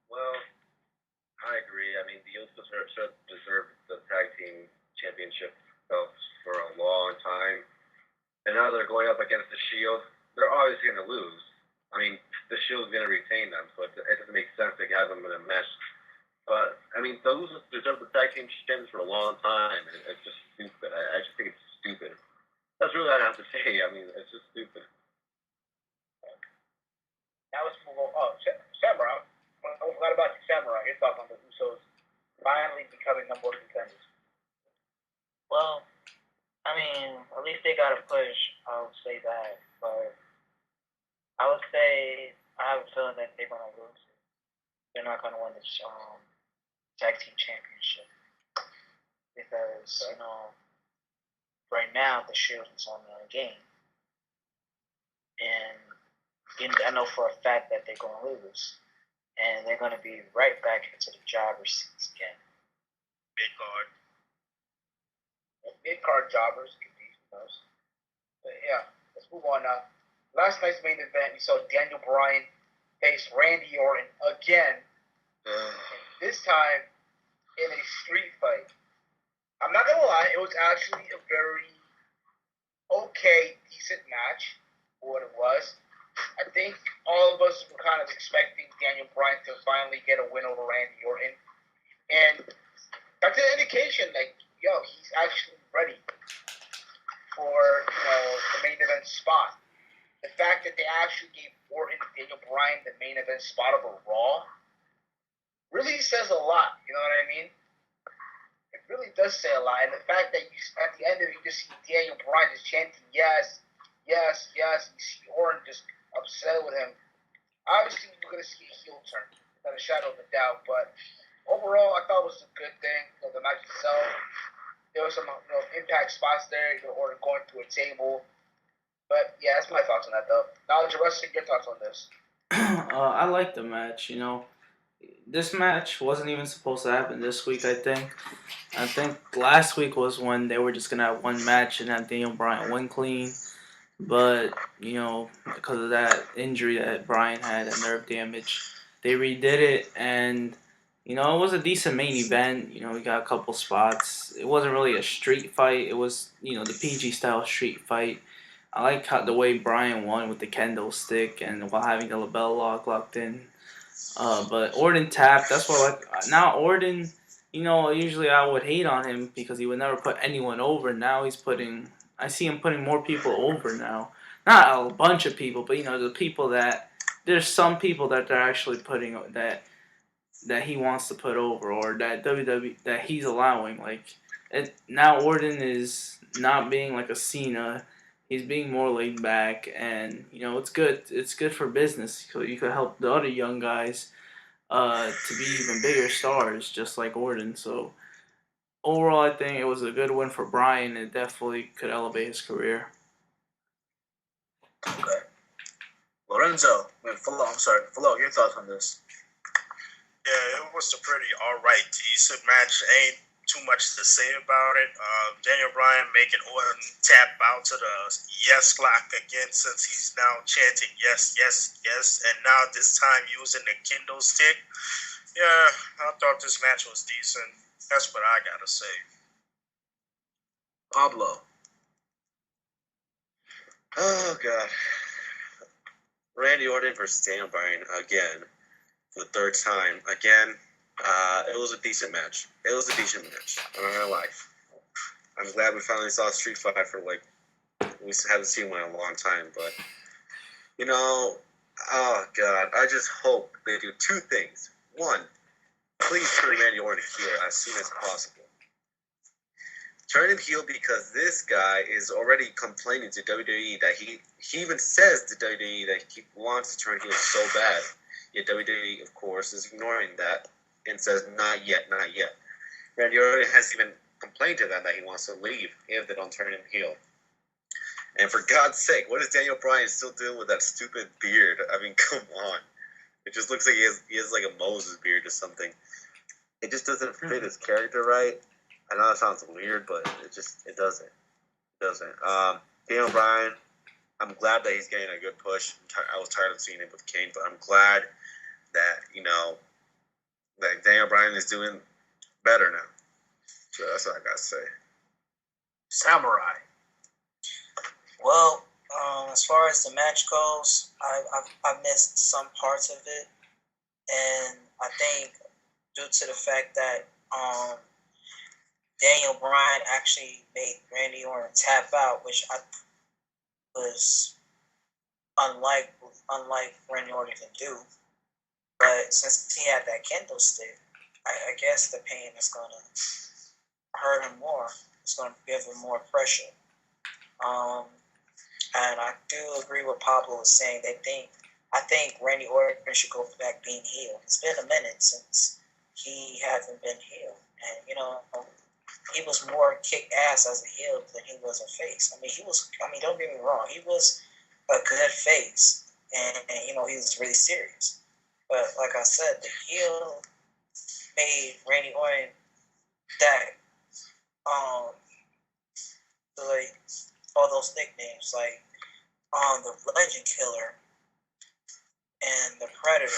Well, I agree. I mean, the Usos should deserve the tag team championship belts for a long time. And now they're going up against the Shield. They're obviously going to lose. I mean, the Shield's going to retain them, so it doesn't make sense to have them in a match. But, I mean, the Usos deserve the tag team champions for a long time, and it's just stupid. I just think it's stupid. That's really all I have to say. I mean, it's just stupid. Now let's move on. Oh, Samurai. I forgot about you, Samurai. Your thoughts on the Usos finally becoming number one contenders? Well, I mean, at least they got a push. I would say that, but I would say I have a feeling that they're gonna lose. They're not gonna win the tag team championship because right now the Shield is on their game, and I know for a fact that they're gonna lose, and they're gonna be right back into the jobber seats again. Mid-card jobbers could be, who knows. But yeah, let's move on now. Last night's main event, we saw Daniel Bryan face Randy Orton again. And this time in a street fight. I'm not gonna lie, it was actually a very okay, decent match for what it was. I think all of us were kind of expecting Daniel Bryan to finally get a win over Randy Orton. And that's an indication, like, he's actually ready for, the main event spot. The fact that they actually gave Orton and Daniel Bryan the main event spot of a Raw really says a lot, you know what I mean? It really does say a lot. And the fact that at the end of it, you just see Daniel Bryan just chanting, yes, yes, yes. You see Orton just upset with him. Obviously, we're going to see a heel turn, without a shadow of a doubt. But overall, I thought it was a good thing. The match itself, there was some impact spots there. Orton going to a table. But yeah, that's my thoughts on that, though. Knowledge of wrestling, your thoughts on this? I like the match. This match wasn't even supposed to happen this week. I think last week was when they were just gonna have one match and have Daniel Bryan win clean. But because of that injury that Bryan had, that nerve damage, they redid it, and it was a decent main event. We got a couple spots. It wasn't really a street fight. It was the PG style street fight. I like the way Bryan won with the kendo stick and while having the label lock locked in. But Orton tapped. That's what now Orton. Usually I would hate on him because he would never put anyone over. Now I see him putting more people over now. Not a bunch of people, but the people that there's some people that they're actually putting that he wants to put over, or that WWE that he's allowing. Now Orton is not being like a Cena. He's being more laid back, and it's good. It's good for business. So you could help the other young guys to be even bigger stars, just like Orton. So overall, I think it was a good win for Bryan. It definitely could elevate his career. Okay. Lorenzo, Flo, your thoughts on this? Yeah, it was a pretty alright, decent match. Ain't too much to say about it. Daniel Bryan making Orton tap out to the yes lock again, since he's now chanting yes, yes, yes, and now this time using the kendo stick. Yeah, I thought this match was decent. That's what I gotta say. Pablo. Oh, God. Randy Orton versus Daniel Bryan again for the third time. Again, it was a decent match. I'm not gonna lie. I'm glad we finally saw a street fight for we haven't seen one in a long time. But oh God, I just hope they do two things. One, please turn Randy Orton heel as soon as possible. Turn him heel because this guy is already complaining to WWE that he even says to WWE that he wants to turn heel so bad. Yet WWE, of course, is ignoring that and says, not yet, not yet. Randy Orton has even complained to them that he wants to leave if they don't turn him heel. And for God's sake, what is Daniel Bryan still doing with that stupid beard? I mean, come on. It just looks like he has like a Moses beard or something. It just doesn't fit his character right. I know that sounds weird, but it doesn't. Daniel Bryan, I'm glad that he's getting a good push. I was tired of seeing him with Kane, but I'm glad that, that Daniel Bryan is doing better now. So that's what I got to say. Samurai. Well, as far as the match goes, I missed some parts of it, and I think due to the fact that Daniel Bryan actually made Randy Orton tap out, which I was unlike Randy Orton can do. But since he had that kendo stick, I guess the pain is going to hurt him more. It's going to give him more pressure. And I do agree with Pablo was saying. They think I think Randy Orton should go back being heel. It's been a minute since he hasn't been heel, and he was more kick ass as a heel than he was a face. I mean, he was. I mean, don't get me wrong, he was a good face, and he was really serious. But like I said, the heel made Randy Orton that like all those nicknames like the Legend Killer and the Predator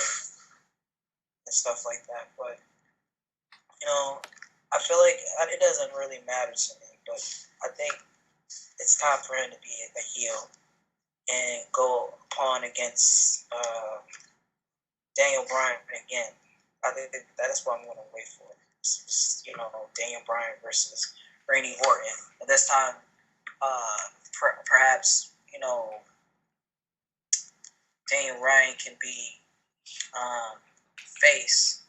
and stuff like that. But I feel like it doesn't really matter to me. But I think it's time for him to be a heel and go upon against Daniel Bryan again. I think that is what I'm going to wait for. Daniel Bryan versus Randy Orton, and this time, perhaps Daniel Bryan can be face,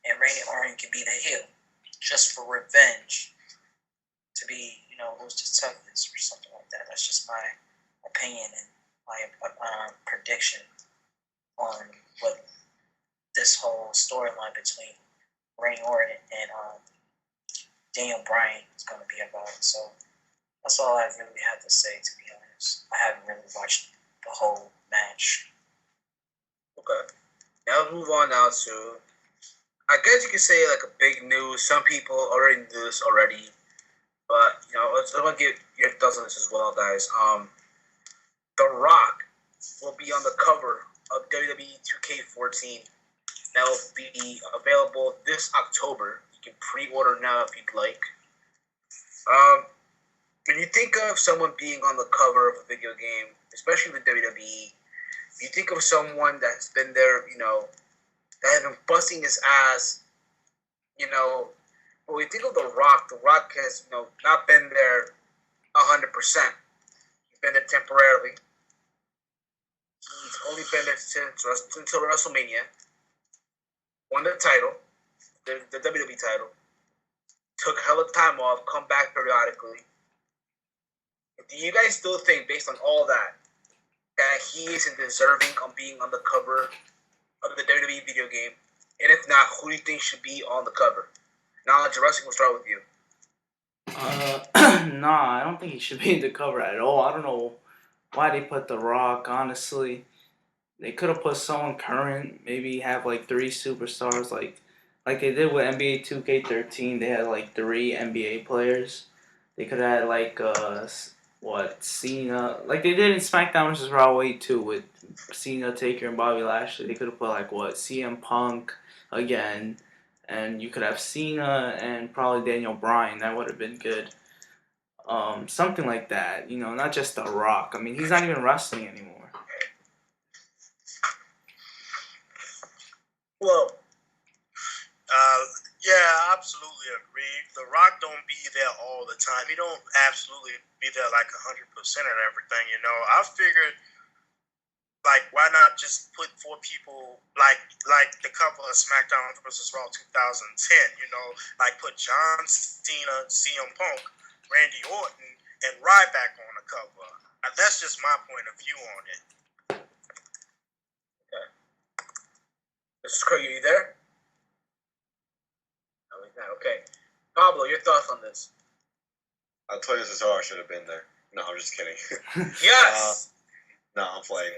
and Randy Orton can be the heel, just for revenge. To be, who's the toughest or something like that. That's just my opinion and my prediction on what this whole storyline between Randy Orton and Daniel Bryan is going to be about. So that's all I really have to say, to be honest. I haven't really watched the whole match. Okay. Now we'll move on now to, I guess you could say like a big news. Some people already knew this already, but I want to get your thoughts on this as well, guys. The Rock will be on the cover of WWE 2K14. That will be available this October. You can pre-order now if you'd like. When you think of someone being on the cover of a video game, especially with WWE, you think of someone that's been there, that has been busting his ass, But when you think of The Rock has, not been there 100%. He's been there temporarily. He's only been there since until WrestleMania. Won the title, the WWE title. Took hella time off, come back periodically. Do you guys still think, based on all that he isn't deserving of being on the cover of the WWE video game? And if not, who do you think should be on the cover? Knowledge Wrestling, we'll start with you. Nah, I don't think he should be in the cover at all. I don't know why they put The Rock, honestly. They could have put someone current, maybe have like 3 superstars, like they did with NBA 2K13. They had like 3 NBA players. They could have had like Cena, like they did in SmackDown vs. Raw 2 with Cena, Taker, and Bobby Lashley. They could have put like CM Punk again, and you could have Cena and probably Daniel Bryan. That would have been good. Something like that, not just The Rock. I mean, he's not even wrestling anymore. Well, yeah, I absolutely agree. The Rock don't be there all the time. He don't absolutely be there like 100% of everything. I figured, like, why not just put 4 people like the cover of SmackDown vs. Raw 2010? Like put John Cena, CM Punk, Randy Orton, and Ryback on the cover. That's just my point of view on it. Okay. Mr. Crow, you there? No, he's not. Okay. Pablo, your thoughts on this? Antonio Cesaro should have been there. No, I'm just kidding. Yes! No, I'm playing.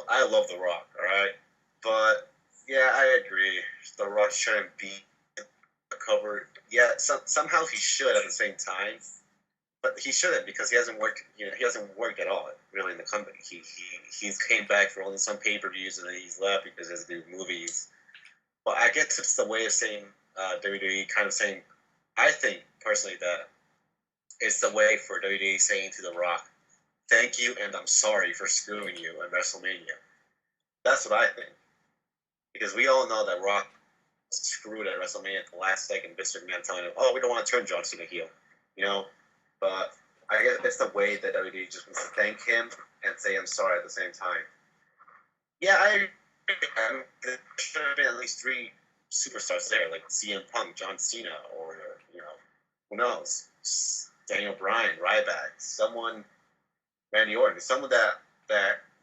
I love The Rock, alright? But, yeah, I agree. The Rock shouldn't be covered. Yeah, somehow he should at the same time. But he shouldn't, because he hasn't worked. He hasn't worked at all, really, in the company. He's came back for only some pay-per-views, and then he's left because he has to do movies. But I guess it's the way of saying WWE kind of saying. I think personally that it's the way for WWE saying to The Rock, "Thank you, and I'm sorry for screwing you at WrestleMania." That's what I think, because we all know that Rock screwed at WrestleMania at the last second. Vince McMahon telling him, "Oh, we don't want to turn John Cena heel," But I guess it's the way that WWE just wants to thank him and say I'm sorry at the same time. Yeah, I agree. There should have been at least 3 superstars there, like CM Punk, John Cena, or who knows, Daniel Bryan, Ryback, someone, Randy Orton, someone that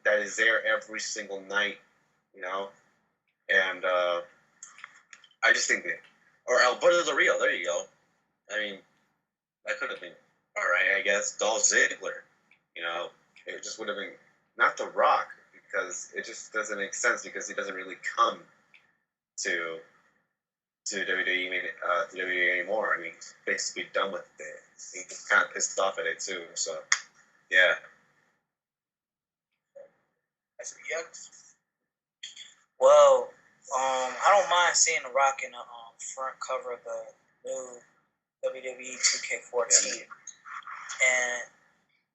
that is there every single night, you know, and I just think that, or Alberto Del Rio, there you go. I mean, that could have been all right, I guess. Dolph Ziggler, you know, it just would have been not The Rock because it just doesn't make sense because he doesn't really come to WWE anymore. I mean, he's basically done with it. He's kind of pissed off at it too. So, yeah. Well, I don't mind seeing The Rock in the front cover of the new WWE 2K14. And,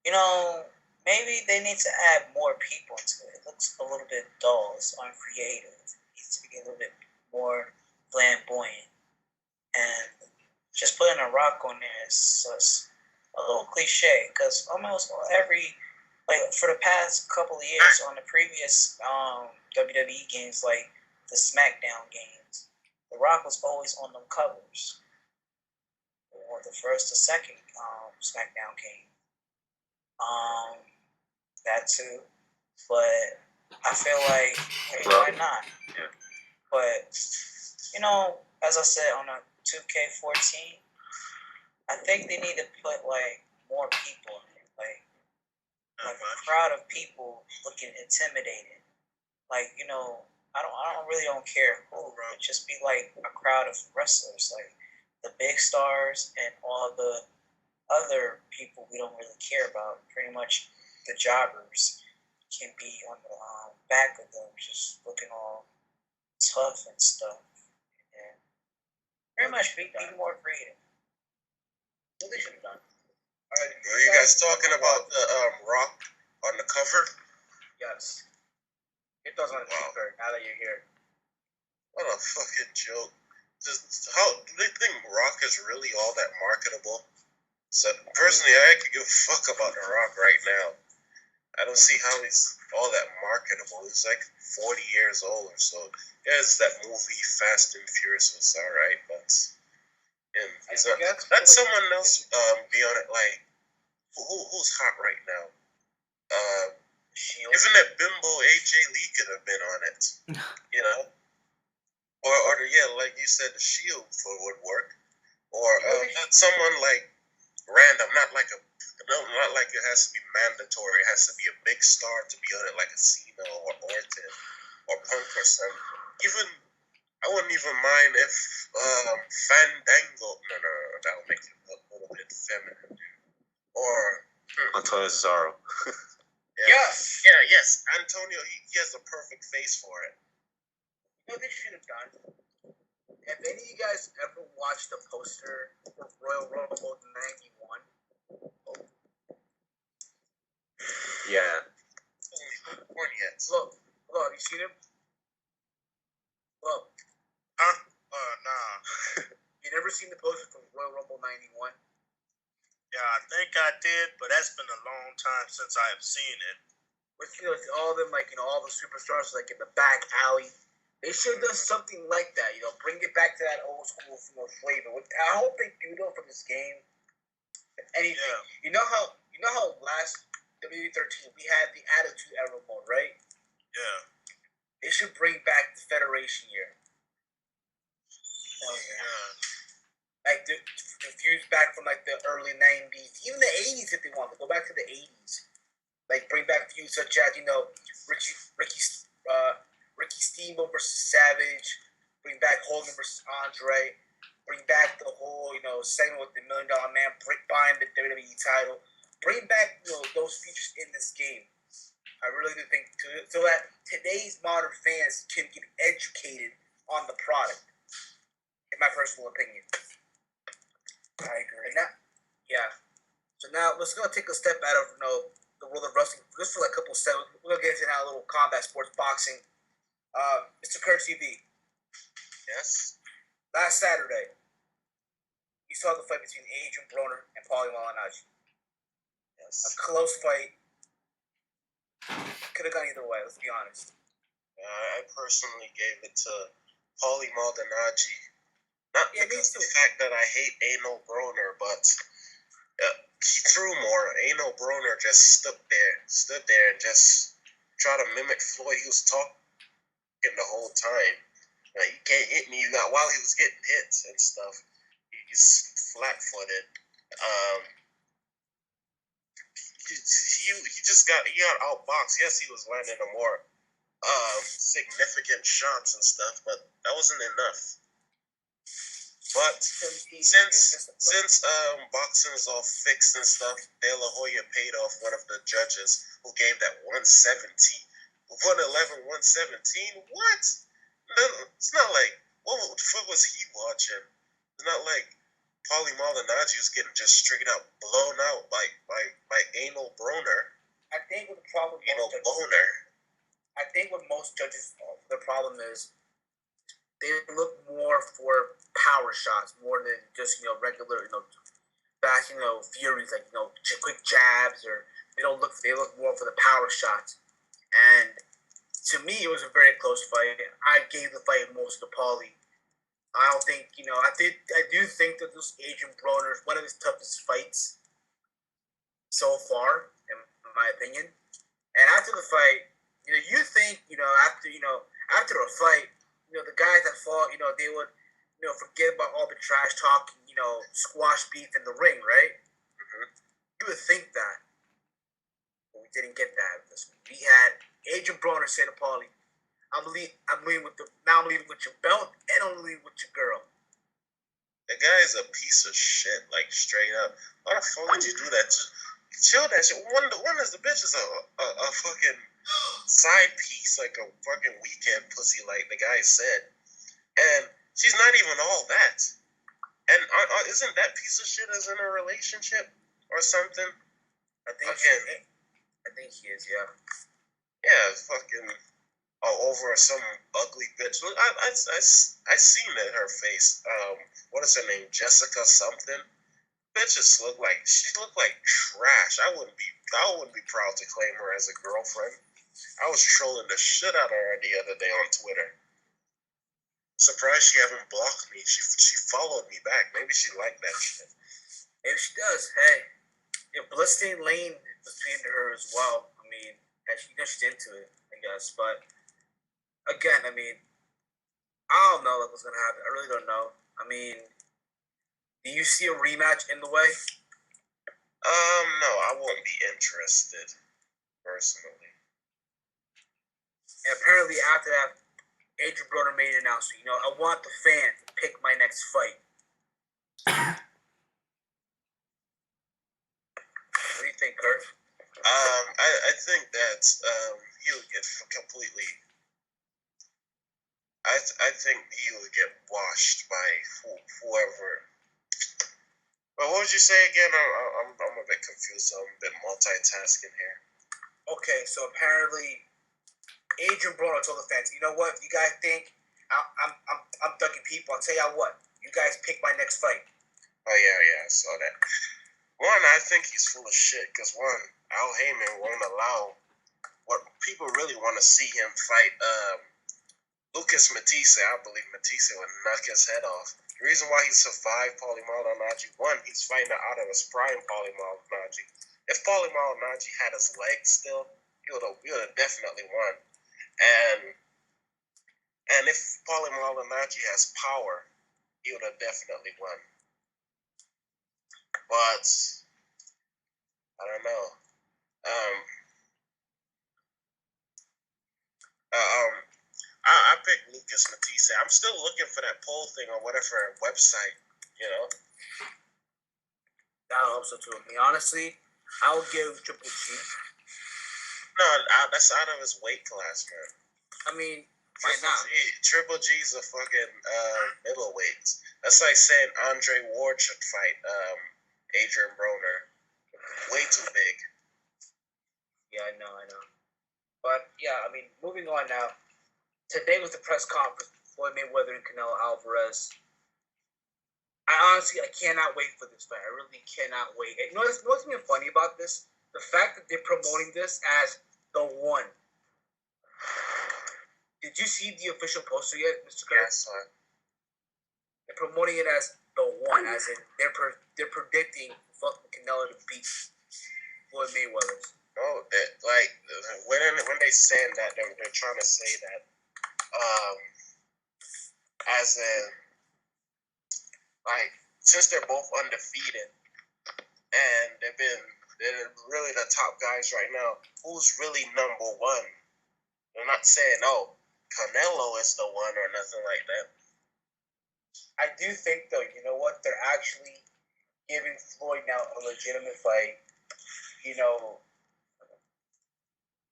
you know, maybe they need to add more people into it. It looks a little bit dull. It's uncreative. It needs to be a little bit more flamboyant. And just putting a Rock on there is just a little cliche because almost every, like for the past couple of years on the previous WWE games, like the SmackDown games, The Rock was always on them covers. Or the first or second SmackDown game. That too. But I feel like, hey, why not? Yeah. But, you know, as I said on the 2K14, I think they need to put like more people in it. Like a crowd of people looking intimidating. Like, you know, I don't care who. It just be like a crowd of wrestlers, like the big stars and all the other people we don't really care about. Pretty much the jobbers can be on the back of them, just looking all tough and stuff. And pretty much be more creative. What they should have done. Are you guys talking about the Rock on the cover? Yes. It does on the cover. Now that you're here. What a fucking joke. How do they think Rock is really all that marketable? So personally, I could give a fuck about The Rock right now. I don't see how he's all that marketable. He's like 40 years old or so. Yeah, it's that movie Fast and Furious was alright, but he's not. Let someone else be on it. Like who's hot right now? Even that bimbo AJ Lee could have been on it. You know. Or yeah, like you said, the Shield would work. Or someone like random, not like it has to be mandatory. It has to be a big star to be on it, like a Cena or Orton or Punk or something. Even I wouldn't even mind if Fandango. No, that would make it look a little bit feminine. Or Antonio Cesaro. Yes. Antonio, he has the perfect face for it. You know what they should have done? Have any of you guys ever watched the poster for Royal Rumble 91? Yeah. Weren't yet. Look, have you seen him? Look. Huh? Nah. You never seen the poster for Royal Rumble 91? Yeah, I think I did, but that's been a long time since I have seen it. With, you know, all of them, like, you know, all the superstars, like, in the back alley. They should have done something like that, you know, bring it back to that old school, you know, flavor. I hope they do though for this game. Anything. Yeah. You know how last WWE13 we had the Attitude Era mode, right? Yeah. They should bring back the Federation year. Yeah. Like the fuse back from like the early 90s, even the 80s if they want to go back to the 80s. Like bring back feuds such as, you know, Ricky Steamboat versus Savage, bring back Hogan versus Andre, bring back the whole, you know, segment with the $1 Million Man buying the WWE title, bring back, you know, those features in this game. I really do think so that today's modern fans can get educated on the product. In my personal opinion. I agree. So now let's go take a step out of, you know, the world of wrestling. Just for like a couple of seconds, we're gonna get into now a little combat sports boxing. Mr. Kurt TV. Yes. Last Saturday, you saw the fight between Adrien Broner and Paulie Malignaggi. Yes. A close fight. Could have gone either way. Let's be honest. I personally gave it to Paulie Malignaggi. Not because of the fact that I hate Anal Broner, but he threw more. Anal Broner just stood there and just try to mimic Floyd. He was talking the whole time. Like, you can't hit me. Not while he was getting hits and stuff. He's flat-footed. He got outboxed. Yes, he was landing a more significant shots and stuff, but that wasn't enough. But since boxing is all fixed and stuff, De La Hoya paid off one of the judges who gave that 111, 117. What? No, it's not like, what the fuck was he watching? It's not like Paulie Malignaggi was getting just straight up blown out by anal Broner. I think what the problem I think what most judges, the problem is they look more for power shots more than just regular fast furies like quick jabs, or they look more for the power shots. And to me, it was a very close fight. I gave the fight most to Paulie. I don't think I do think that this Adrien Broner is one of his toughest fights so far, in my opinion. And after the fight, you think after a fight, the guys that fought, they would forget about all the trash talk, squash beef in the ring, right? Mm-hmm. You would think that, but we didn't get that. We had Adrien Broner say to Paulie, I'm leaving with your belt, and I'm leaving with your girl. The guy is a piece of shit, like straight up. Why the fuck would you do that? Just chill that shit. One is the bitch is a fucking side piece, like a fucking weekend pussy, like the guy said. And she's not even all that. And isn't that piece of shit is in a relationship or something? I think he is, yeah. Yeah, fucking over some ugly bitch. Look, I seen it, her face. What is her name? Jessica something. Bitches look like trash. I wouldn't be proud to claim her as a girlfriend. I was trolling the shit out of her the other day on Twitter. Surprised she haven't blocked me. She followed me back. Maybe she liked that shit. Maybe she does. Hey, bloodstained lane between her as well. I mean, she's into it, I guess. But again, I mean, I don't know what's gonna happen. I really don't know. I mean, do you see a rematch in the way? No, I won't be interested personally. And apparently, after that, Adrien Broner made an announcement. I want the fan to pick my next fight. What do you think, Kurt? I think that he would get completely. I think he would get washed by whoever. But what would you say again? I'm a bit confused. I'm a bit multitasking here. Okay, so apparently, Adrien Broner told the fans, "You know what? If you guys think I'm ducking people, I'll tell y'all what. You guys pick my next fight." Oh yeah, I saw that. One, I think he's full of shit because Al Heyman won't allow what people really want to see him fight. Lucas Matisse. I believe Matisse would knock his head off. The reason why he survived Paulie Malignaggi, one, he's fighting out of his prime Paulie Malignaggi. If Paulie Malignaggi had his legs still, he would have definitely won. And if Paulie Malignaggi has power, he would have definitely won. But I don't know. I picked Lucas Matisse. I'm still looking for that poll thing on whatever website, I hope so too. I mean, honestly, I would give Triple G. No, that's out of his weight class, man. I mean, why not? Triple G's a fucking middleweight. That's like saying Andre Ward should fight Adrien Broner. Way too big. Yeah, I know. But yeah, I mean, moving on now. Today was the press conference for Floyd Mayweather and Canelo Alvarez. I cannot wait for this fight. I really cannot wait. You know what's even funny about this? The fact that they're promoting this as the one. Did you see the official poster yet, Mr. Kurt? Yes, sir. They're promoting it as the one, as in they're predicting fucking Canelo to beat Floyd Mayweather. No, that like when they saying that they're trying to say that as in like since they're both undefeated and they're really the top guys right now, who's really number one? They're not saying Canelo is the one or nothing like that. I do think though, you know what? They're actually giving Floyd now a legitimate fight. You know,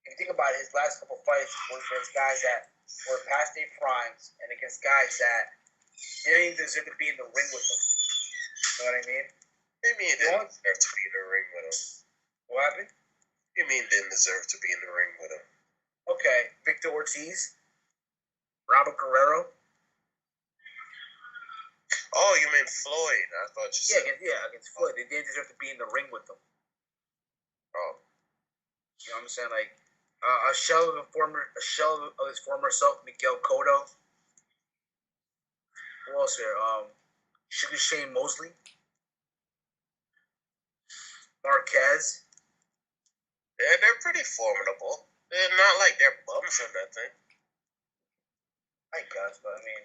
if you think about it, his last couple fights were against guys that were past their primes and against guys that didn't even deserve to be in the ring with them. You know what I mean? You mean didn't deserve to be in the ring with him? What happened? You mean didn't deserve to be in the ring with him? Okay, Victor Ortiz, Robert Guerrero. Oh, you mean Floyd? I thought you said. Against Floyd. They didn't deserve to be in the ring with them. Oh. You know what I'm saying? Like a shell of his former self, Miguel Cotto. Who else here? Sugar Shane Mosley, Marquez. Yeah, they're pretty formidable. They're not like they're bums or nothing. I guess, but I mean,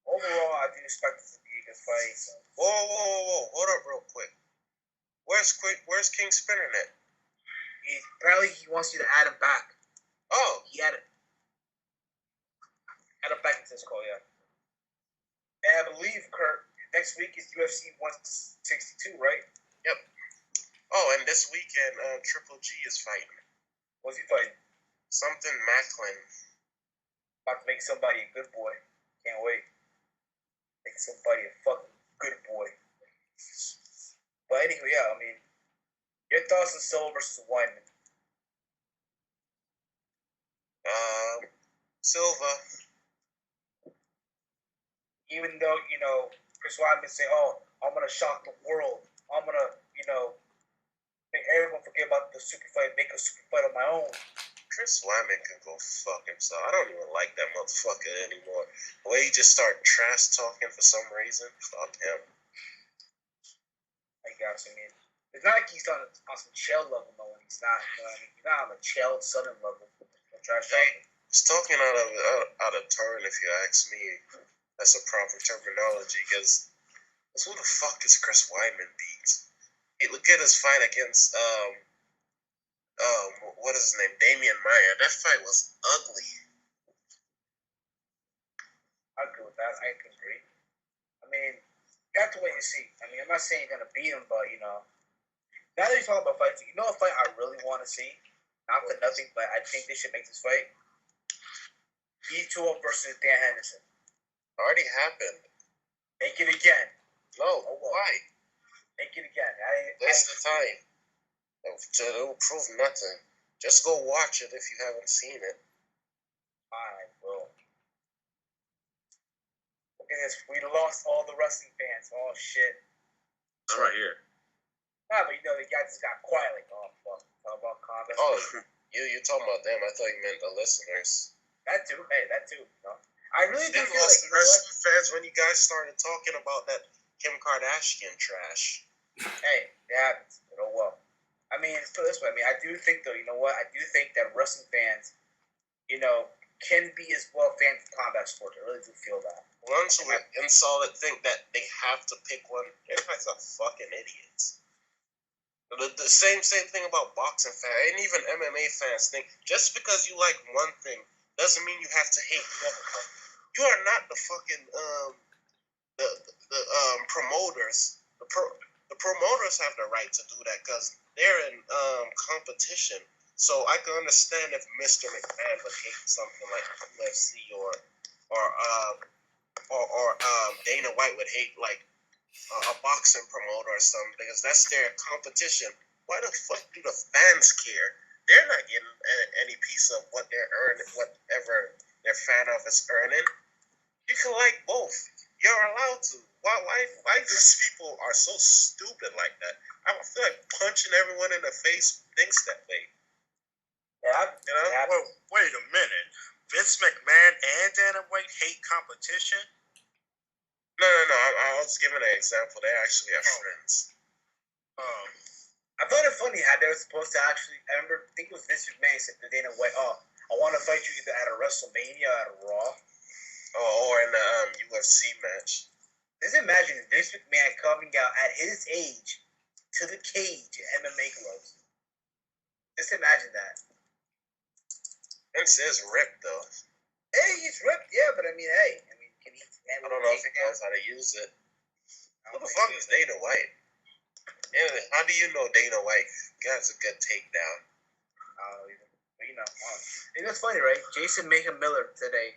overall, I do expect this to be a good fight. So. Whoa! Hold up, real quick. Where's King Spinner at? Apparently he wants you to add him back. Oh, He added him back into this call, yeah. And I believe, Kurt, next week is UFC 162, right? Yep. Oh, and this weekend, Triple G is fighting. What's he fighting? Something Macklin. About to make somebody a good boy. Can't wait. Make somebody a fucking good boy. But anyway, yeah, I mean, your thoughts on Silva versus Weidman? Silva. Even though, you know, Chris Weidman say, oh, I'm going to shock the world. I'm going to, you know, make everyone forget about the super fight, make a super fight on my own. Chris Weidman can go fuck himself. I don't even like that motherfucker anymore. The way he just started trash talking for some reason, fuck him. I guess, I mean, it's not like he's on some chill level, no, when he's not, you know what I mean? He's not on the chill southern level. Trash talking. He's talking out of turn, if you ask me. That's a proper terminology, because who the fuck is Chris Weidman beat? Hey, look at his fight against what is his name? Damian Maia. That fight was ugly. I agree with that. I can agree. I mean, you have to wait and see. I mean, I'm not saying you're gonna beat him, but you know, now that you're talking about fights, you know, a fight I really want to see. Not for nothing, but I think they should make this fight. B2 versus Dan Henderson. Already happened. Make it again. No, why? Make it again. Waste the time. It'll prove nothing. Just go watch it if you haven't seen it. Alright, bro. Look at this. We lost all the wrestling fans. Oh, shit. I'm right here. Nah, but you know, the guy just got quiet, like, oh, fuck. Talk about combat. Oh, you talking about them. I thought you meant the listeners. That too. Hey, that too. You know? I really do Then feel lost like, you know wrestling what? fans when you guys started talking about that Kim Kardashian trash. Hey, it happens. You know, well. I mean, let's put it this way. I mean, I do think, though, you know what? I do think that wrestling fans, you know, can be as well fans of combat sports. I really do feel that. Ones who are insolent think that they have to pick one. You guys are fucking idiots. The same thing about boxing fans and even MMA fans think just because you like one thing doesn't mean you have to hate the other one. You are not the fucking the promoters. The promoters have the right to do that because they're in competition. So I can understand if Mr. McMahon would hate something like UFC or Dana White would hate like a boxing promoter or something because that's their competition. Why the fuck do the fans care? They're not getting any piece of what they're earning, whatever their fan of is earning. You can like both. You're allowed to. Why these people are so stupid like that? I feel like punching everyone in the face thinks that way. Yeah, You know? Well, wait a minute. Vince McMahon and Dana White hate competition? No. I was giving an example. They actually are friends. I thought it funny how they were supposed to actually. I remember, I think it was Vince McMahon said to Dana White, "Oh, I want to fight you either at a WrestleMania or at a Raw." Oh, or in the UFC match. Just imagine Vince McMahon coming out at his age to the cage in MMA gloves. Just imagine that. Vince is ripped though. Hey, he's ripped, yeah, but I mean, can he? I don't know if he knows how to use it. Who the fuck is Dana White? Yeah, how do you know Dana White? That's a good takedown. You know, it's funny, right? Jason Mayhem Miller today,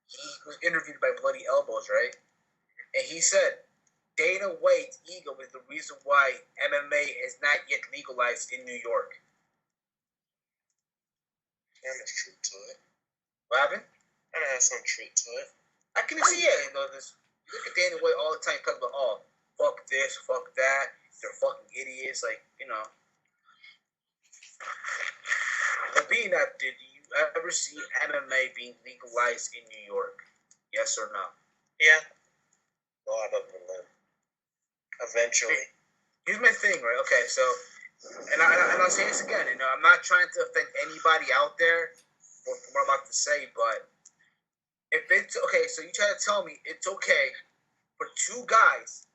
he was interviewed by Bloody Elbows, right? And he said Dana White's ego is the reason why MMA is not yet legalized in New York. Yeah, there's truth to it. What happened? And it has some truth to it. I can see it. You know, this. You look at Dana White all the time, talking about, oh, fuck this, fuck that. They're fucking idiots. Like, you know. But being that, did you ever see MMA being legalized in New York? Yes or no? Yeah. A lot of them. Eventually. Here's my thing, right? Okay, so, and I'll say this again. You know, I'm not trying to offend anybody out there for what I'm about to say, but if it's okay, so you try to tell me it's okay for two guys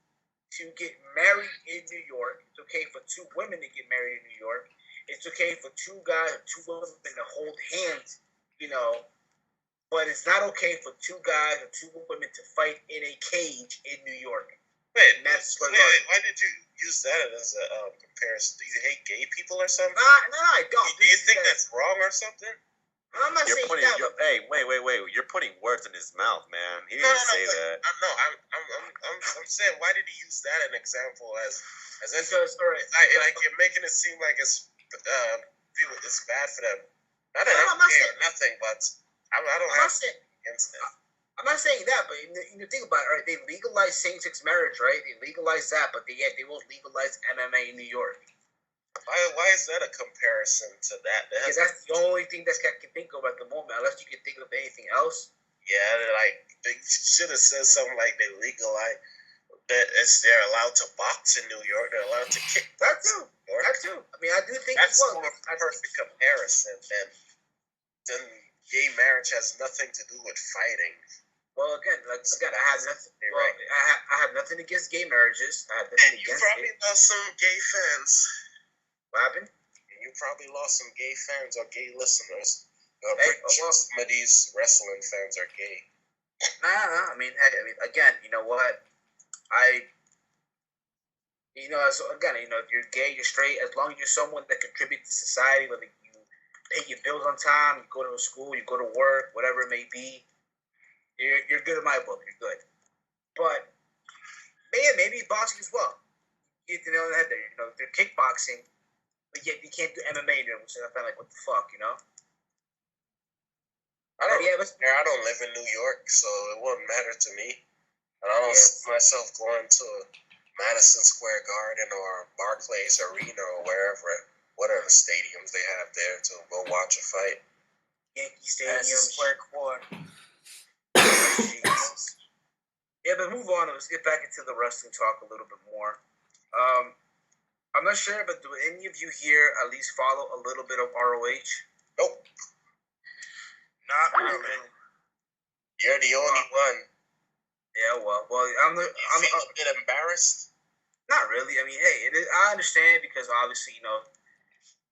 to get married in New York. It's okay for two women to get married in New York. It's okay for two guys or two women to hold hands, you know. But it's not okay for two guys or two women to fight in a cage in New York. Wait, why did you use that as a comparison? Do you hate gay people or something? No, I don't. Do you think that's wrong or something? I'm not saying that. Hey, wait. You're putting words in his mouth, man. He didn't say that. I'm saying, why did he use that an example as because like you're making it seem like it's bad for them. Not that I'm gay or nothing, but I don't have against it. I'm not saying that, but you think about it, right? They legalized same-sex marriage, right? They legalized that, but they won't legalize MMA in New York. Why is that a comparison to that? Because that's the only thing that I can think of at the moment, unless you can think of anything else. Yeah, like they should have said something like they legalize that they're allowed to box in New York, they're allowed to kick. That too. I mean, I do think that's more a perfect comparison. Then gay marriage has nothing to do with fighting. Well, again, I have nothing. Well, I have nothing against gay marriages. I have And nothing you against probably lost some gay fans. What happened? And you probably lost some gay fans or gay listeners. Some of these wrestling fans are gay. Nah. I mean, again, you know what? If you're gay, you're straight. As long as you're someone that contributes to society, whether you pay your bills on time, you go to school, you go to work, whatever it may be. You're good in my book. You're good. But maybe boxing as well. You hit the nail on the head there. You know, they're kickboxing, but yet you can't do MMA there, which I find like, what the fuck, you know? I don't live in New York, so it wouldn't matter to me. And I don't see myself going to Madison Square Garden or Barclays Arena or whatever stadiums they have there to go watch a fight. Yankee Stadium, Square Court. Jesus. Yeah, but move on. Let's get back into the wrestling talk a little bit more. I'm not sure, but do any of you here at least follow a little bit of ROH? Nope. Not really. You're the only one. Yeah, well, I'm a bit embarrassed. Not really. I mean, hey, I understand because obviously, you know,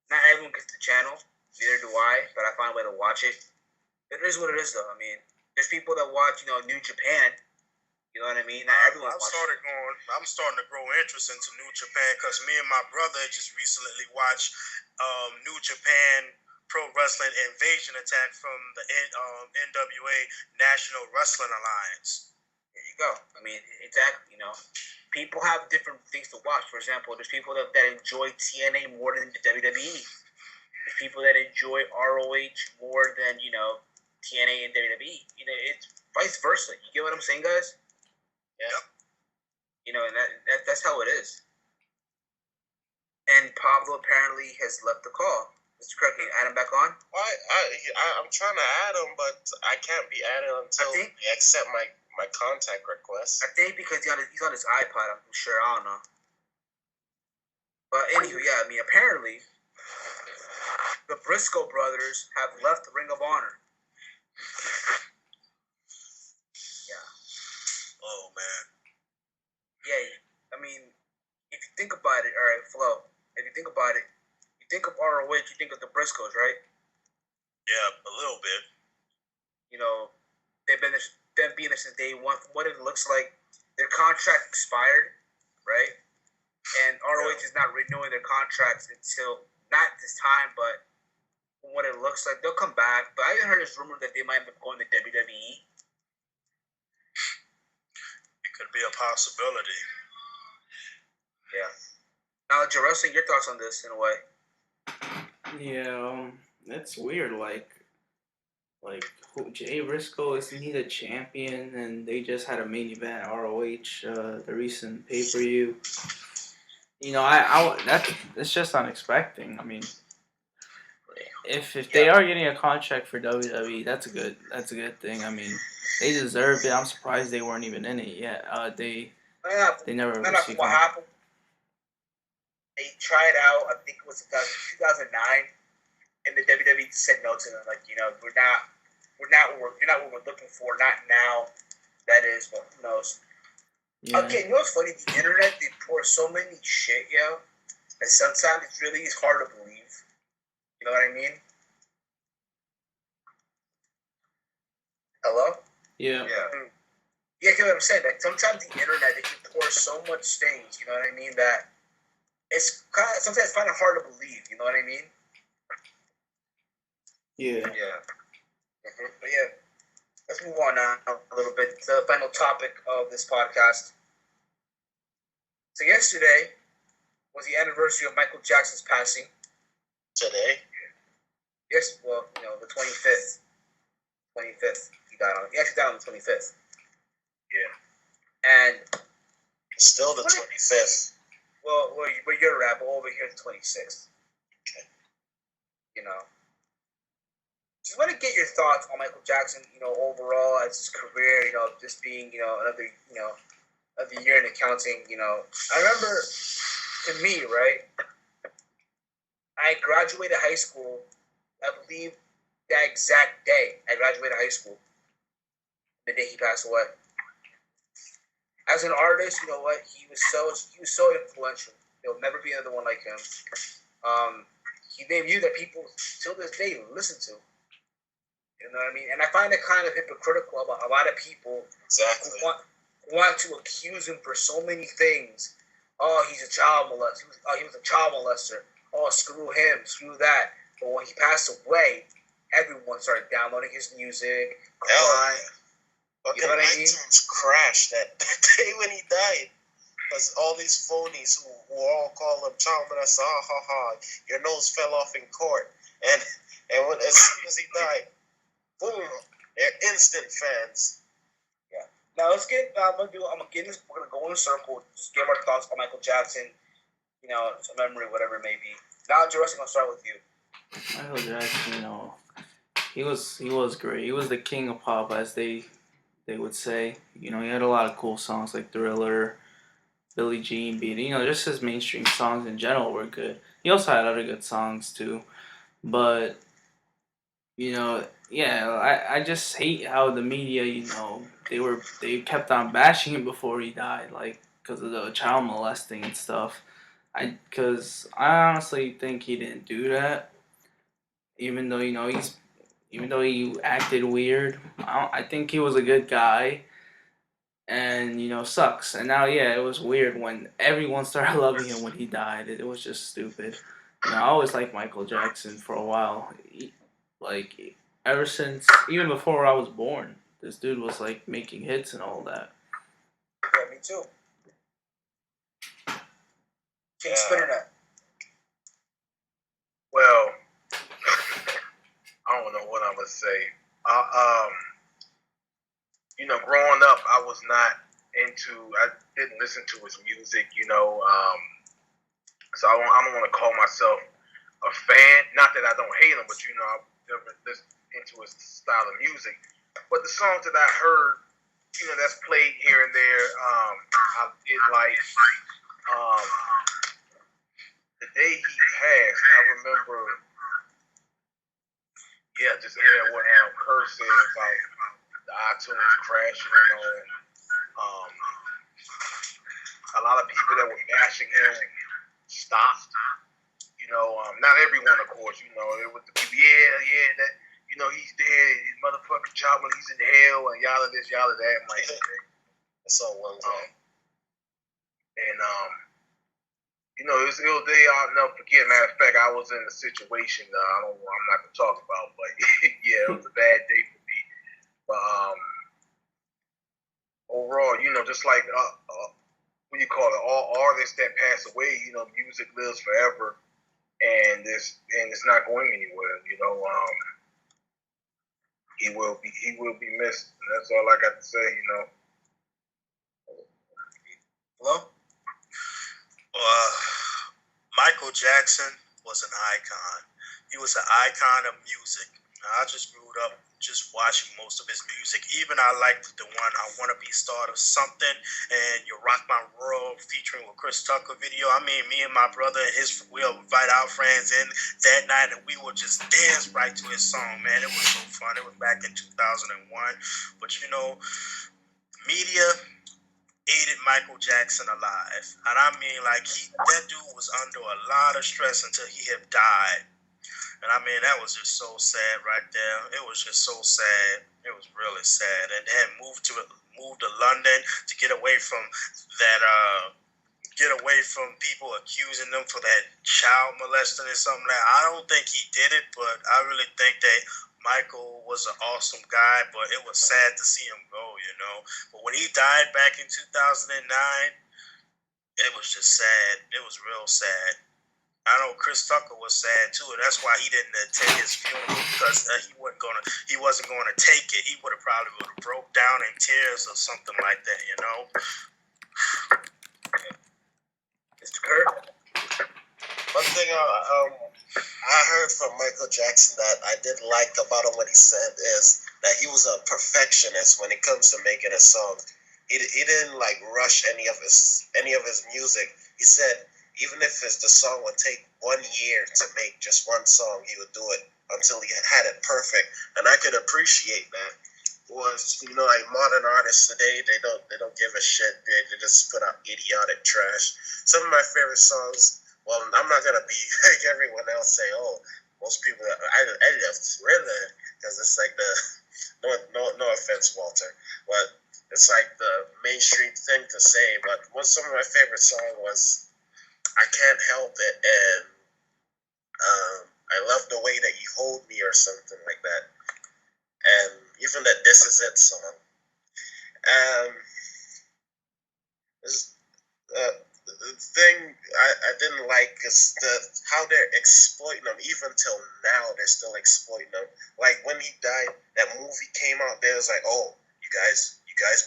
not everyone gets the channel. Neither do I, but I find a way to watch it. It is what it is, though. I mean, there's people that watch, you know, New Japan. You know what I mean? Not everyone. I'm starting to grow interest into New Japan because me and my brother just recently watched New Japan Pro Wrestling Invasion Attack from the NWA National Wrestling Alliance. There you go. I mean, exactly. You know, people have different things to watch. For example, there's people that enjoy TNA more than the WWE. There's people that enjoy ROH more than, you know, TNA and WWE. You know, it's vice versa. You get what I'm saying, guys? Yeah. Yep. You know, and that's how it is. And Pablo apparently has left the call. Mr. Kirk, can you add him back on? I'm trying to add him, but I can't be added until they accept my contact request. I think because he's on his iPod, I'm sure. I don't know. But anywho, yeah, I mean, apparently, the Briscoe brothers have left the Ring of Honor. Yeah. Oh man. Yeah, I mean, if you think about it, all right, Flo, if you think about it, you think of ROH, you think of the Briscoes, right? Yeah, a little bit. You know, they've been them being there since day one. From what it looks like, their contract expired, right? And ROH is not renewing their contracts until not this time, but from what it looks like, they'll come back. But I even heard this rumor that they might end up going to WWE. It could be a possibility. Yeah. Now, Wrestling, your thoughts on this in a way? Yeah, that's weird. Like Jay Briscoe, isn't he the champion? And they just had a main event at ROH, the recent pay per view. You know, that's just unexpected. I mean, if they are getting a contract for WWE, that's a good thing. I mean, they deserve it. I'm surprised they weren't even in it yet. They never received what happened. They tried out, I think it was 2009, and the WWE said no to them. Like, you know, you're not what we're looking for. Not now, that is, but who knows? Yeah. Okay, you know what's funny? The internet, they pour so many shit, yo, that sometimes it really is hard to believe. You know what I mean? Hello? Yeah. Yeah, you know what I'm saying? Like, sometimes the internet, they can pour so much things, you know what I mean, that it's kind of, sometimes kind of hard to believe, you know what I mean? Yeah. Yeah. But yeah, let's move on now a little bit to the final topic of this podcast. So yesterday was the anniversary of Michael Jackson's passing. Today? Yes, well, you know, the 25th. 25th, he died on. He actually died on the 25th. Yeah. And It's still the 25th. well, where you're at, but over here, the 26th. Okay. You know. Just want to get your thoughts on Michael Jackson, you know, overall as his career, you know, just being, you know, another year in accounting, you know. I remember, to me, right, I graduated high school, I believe that exact day I graduated high school, the day he passed away. As an artist, you know what, he was so influential. There'll never be another one like him. He made music that people till this day listen to. You know what I mean? And I find it kind of hypocritical about a lot of people Exactly. who want to accuse him for so many things. Oh, he's a child molester. He was a child molester. Oh, screw him, screw that. But when he passed away, everyone started downloading his music, crying. Fucking You know what I mean? iTunes crashed that day when he died. Because all these phonies who all call him child molester, your nose fell off in court. And as soon as he died, boom, they're instant fans. Yeah. Now let's get. I'm gonna get this. We're gonna go in a circle. Just give our thoughts on Michael Jackson. You know, some memory, whatever it may be. Now, Jurassic, I'll start with you. Michael Jackson, you know, he was great. He was the king of pop, as they would say. You know, he had a lot of cool songs like Thriller, Billie Jean, Beat. You know, just his mainstream songs in general were good. He also had other good songs too, but you know, yeah, I just hate how the media, you know, they kept on bashing him before he died, like because of the child molesting and stuff. Because I honestly think he didn't do that, even though, you know, even though he acted weird. I think he was a good guy, and you know, sucks. And now, yeah, it was weird when everyone started loving him when he died. It was just stupid. You know, I always liked Michael Jackson for a while. Like, ever since, even before I was born, this dude was like making hits and all that. Yeah, me too. King Spinner that. Well, I don't know what I'm gonna say. You know, growing up, I didn't listen to his music. You know, so I don't want to call myself a fan. Not that I don't hate him, but you know, I've never listened into his style of music. But the songs that I heard, you know, that's played here and there, I did like. said about the iTunes crashing and all. A lot of people that were bashing him stopped. Not everyone, of course. It was the people, that he's dead. He's motherfucking child when he's in hell and yada this, yada that. I'm like, okay. That's all one time. And it was ill day. I'll never forget. Matter of fact, I was in a situation I'm not gonna talk about, but yeah, it was a bad day for me. But overall, just like what you call it, all artists that pass away, music lives forever, and it's not going anywhere. He will be missed. And that's all I got to say. Hello? Michael Jackson was an icon. He was an icon of music. I just grew up just watching most of his music. Even I liked the one I Want to Be Start of Something and You Rock My World featuring with Chris Tucker video. I mean, me and my brother and we'll invite our friends in that night and we would just dance right to his song, man. It was so fun. It was back in 2001. But media aided Michael Jackson alive. And I mean, that dude was under a lot of stress until he had died. And I mean, that was just so sad right there. It was just so sad. It was really sad. And then moved to London to get away from that, get away from people accusing them for that child molesting or something like that. I don't think he did it, but I really think that Michael was an awesome guy, but it was sad to see him go, But when he died back in 2009, it was just sad. It was real sad. I know Chris Tucker was sad too, and that's why he didn't attend his funeral because he wasn't gonna take it. He would have broke down in tears or something like that, Mr. Kurt? One thing I heard from Michael Jackson that I did like about him what he said is that he was a perfectionist when it comes to making a song. He didn't rush any of his music. He said even if the song would take 1 year to make just one song, he would do it until he had it perfect. And I could appreciate that. Was modern artists today, they don't give a shit. They just put out idiotic trash. Some of my favorite songs. Well, I'm not gonna be like everyone else say, oh, most people I really, because it's like no offense, Walter, but it's like the mainstream thing to say. But some of my favorite song was I Can't Help It, and I Love the Way That You Hold Me, or something like that. And even that This Is It song. The thing I didn't like is how they're exploiting him. Even till now, they're still exploiting him. Like when he died, that movie came out. There was like, oh, you guys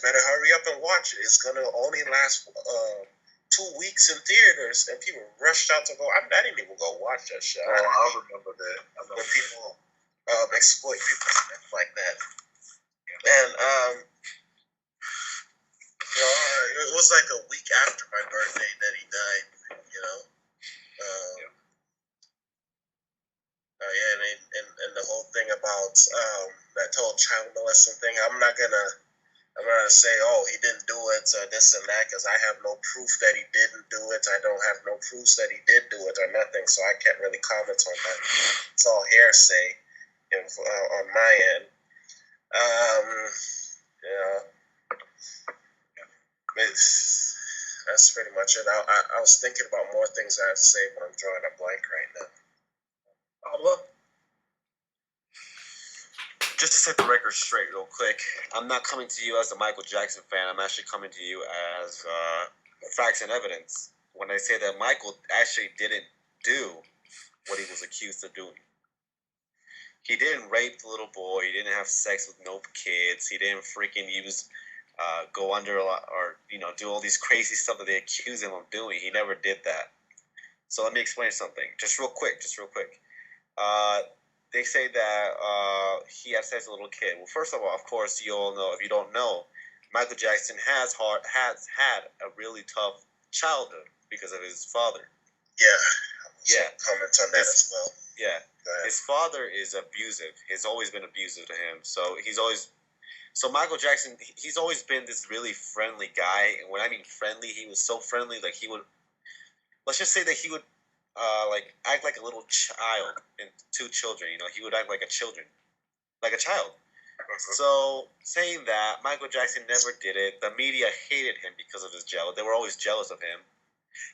better hurry up and watch it. It's gonna only last 2 weeks in theaters, and people rushed out to go. I didn't even go watch that shit. Oh, I remember that. When people exploit people stuff like that. And it was like a week after my birthday that he died. And the whole thing about that whole child molesting thing. I'm not gonna say, oh, he didn't do it, this and that, because I have no proof that he didn't do it. I don't have no proofs that he did do it or nothing, so I can't really comment on that. It's all hearsay on my end. That's pretty much it. I was thinking about more things I have to say, but I'm drawing a blank right now. Just to set the record straight real quick, I'm not coming to you as a Michael Jackson fan. I'm actually coming to you as facts and evidence when I say that Michael actually didn't do what he was accused of doing. He didn't rape the little boy. He didn't have sex with no kids. He didn't freaking go under a lot, or do all these crazy stuff that they accuse him of doing. He never did that. So let me explain something, just real quick. They say that he had sex with a little kid. Well, first of all, of course, you all know. If you don't know, Michael Jackson has had a really tough childhood because of his father. Yeah. comment on that as well. Yeah, his father is abusive. He's always been abusive to him. So Michael Jackson, he's always been this really friendly guy. And when I mean friendly, he was so friendly. Like he would, let's just say that he would, like act like a little child and two children. You know, he would act like a child. So saying that, Michael Jackson never did it. The media hated him because of his jealous. They were always jealous of him.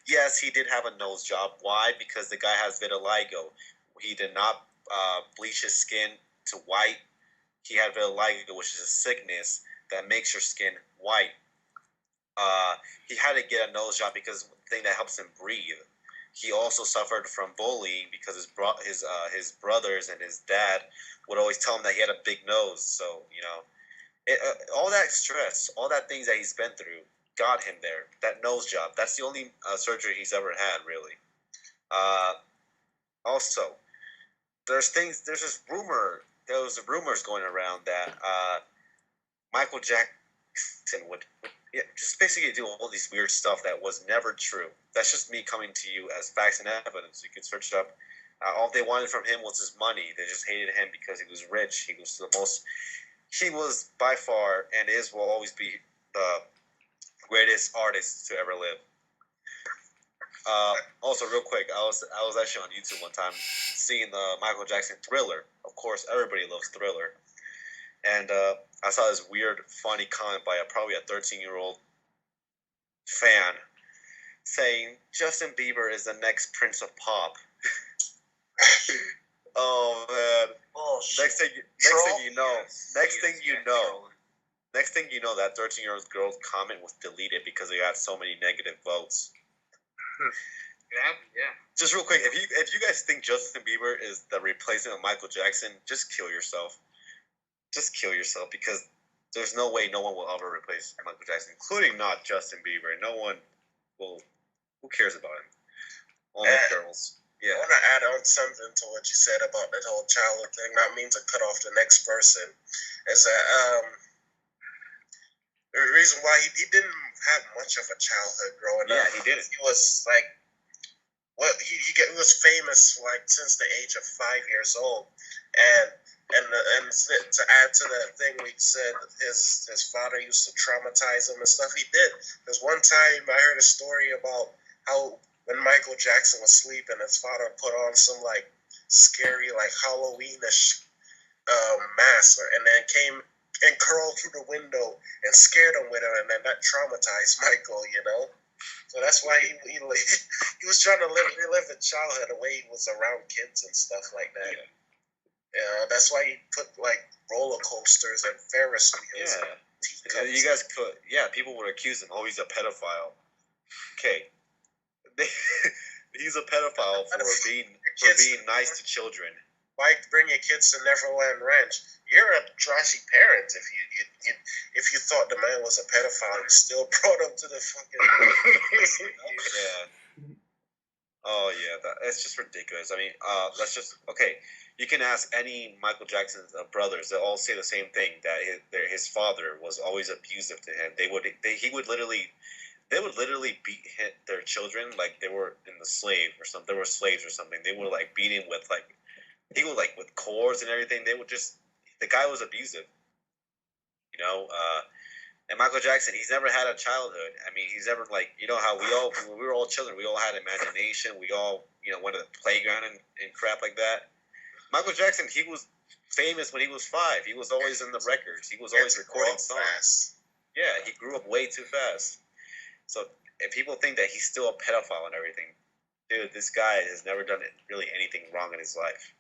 Yes, he did have a nose job. Why? Because the guy has vitiligo. He did not bleach his skin to white. He had vitiligo, which is a sickness that makes your skin white. He had to get a nose job because the thing that helps him breathe. He also suffered from bullying because his brothers and his dad would always tell him that he had a big nose. So, you know, all that stress, all that things that he's been through got him there. That nose job, that's the only surgery he's ever had, really. Also, there was rumors going around that Michael Jackson would just basically do all these weird stuff that was never true. That's just me coming to you as facts and evidence. You can search it up. All they wanted from him was his money. They just hated him because he was rich. He was by far and will always be the greatest artist to ever live. Also, real quick, I was actually on YouTube one time seeing the Michael Jackson Thriller. Of course, everybody loves Thriller. And I saw this weird, funny comment by probably a 13-year-old fan saying Justin Bieber is the next Prince of Pop. Oh man! Next thing you know, that 13-year-old girl's comment was deleted because they got so many negative votes. Yeah. Just real quick, if you guys think Justin Bieber is the replacement of Michael Jackson, just kill yourself. Just kill yourself, because there's no way no one will ever replace Michael Jackson, including not Justin Bieber. No one will. Who cares about him? Only girls. Yeah. I want to add on something to what you said about that whole childhood thing. Not mean to cut off the next person. Is that the reason why he didn't have much of a childhood growing up. Yeah, he didn't. He was like, he was famous like since the age of 5 years old, and to add to that thing we said, his father used to traumatize him and stuff. He did. There's one time I heard a story about how when Michael Jackson was sleeping, his father put on some like scary like Halloweenish mask, and then came and curled through the window and scared him with it, and then that traumatized Michael, you know. So that's why he was trying to relive his childhood the way he was around kids and stuff like that. Yeah, that's why he put like roller coasters and Ferris wheels. Yeah, you guys could. Yeah, people would accuse him. Oh, he's a pedophile. Okay, he's a pedophile for being nice to children. Why bring your kids to Neverland Ranch? You're a trashy parent if you thought the man was a pedophile. You still brought him to the fucking. Yeah. Oh yeah, that's just ridiculous. I mean, okay. You can ask any Michael Jackson's brothers; they'll all say the same thing, that his father was always abusive to him. They would literally beat their children like they were in the slave or something. They were slaves or something. They would like beat him with with cords and everything. The guy was abusive, you know. And Michael Jackson, he's never had a childhood. I mean, he's never how when we were all children, we all had imagination. We all went to the playground and crap like that. Michael Jackson, he was famous when he was 5. He was always in the records. He was always recording songs. Fast. Yeah, he grew up way too fast. So if people think that he's still a pedophile and everything, dude, this guy has never done really anything wrong in his life.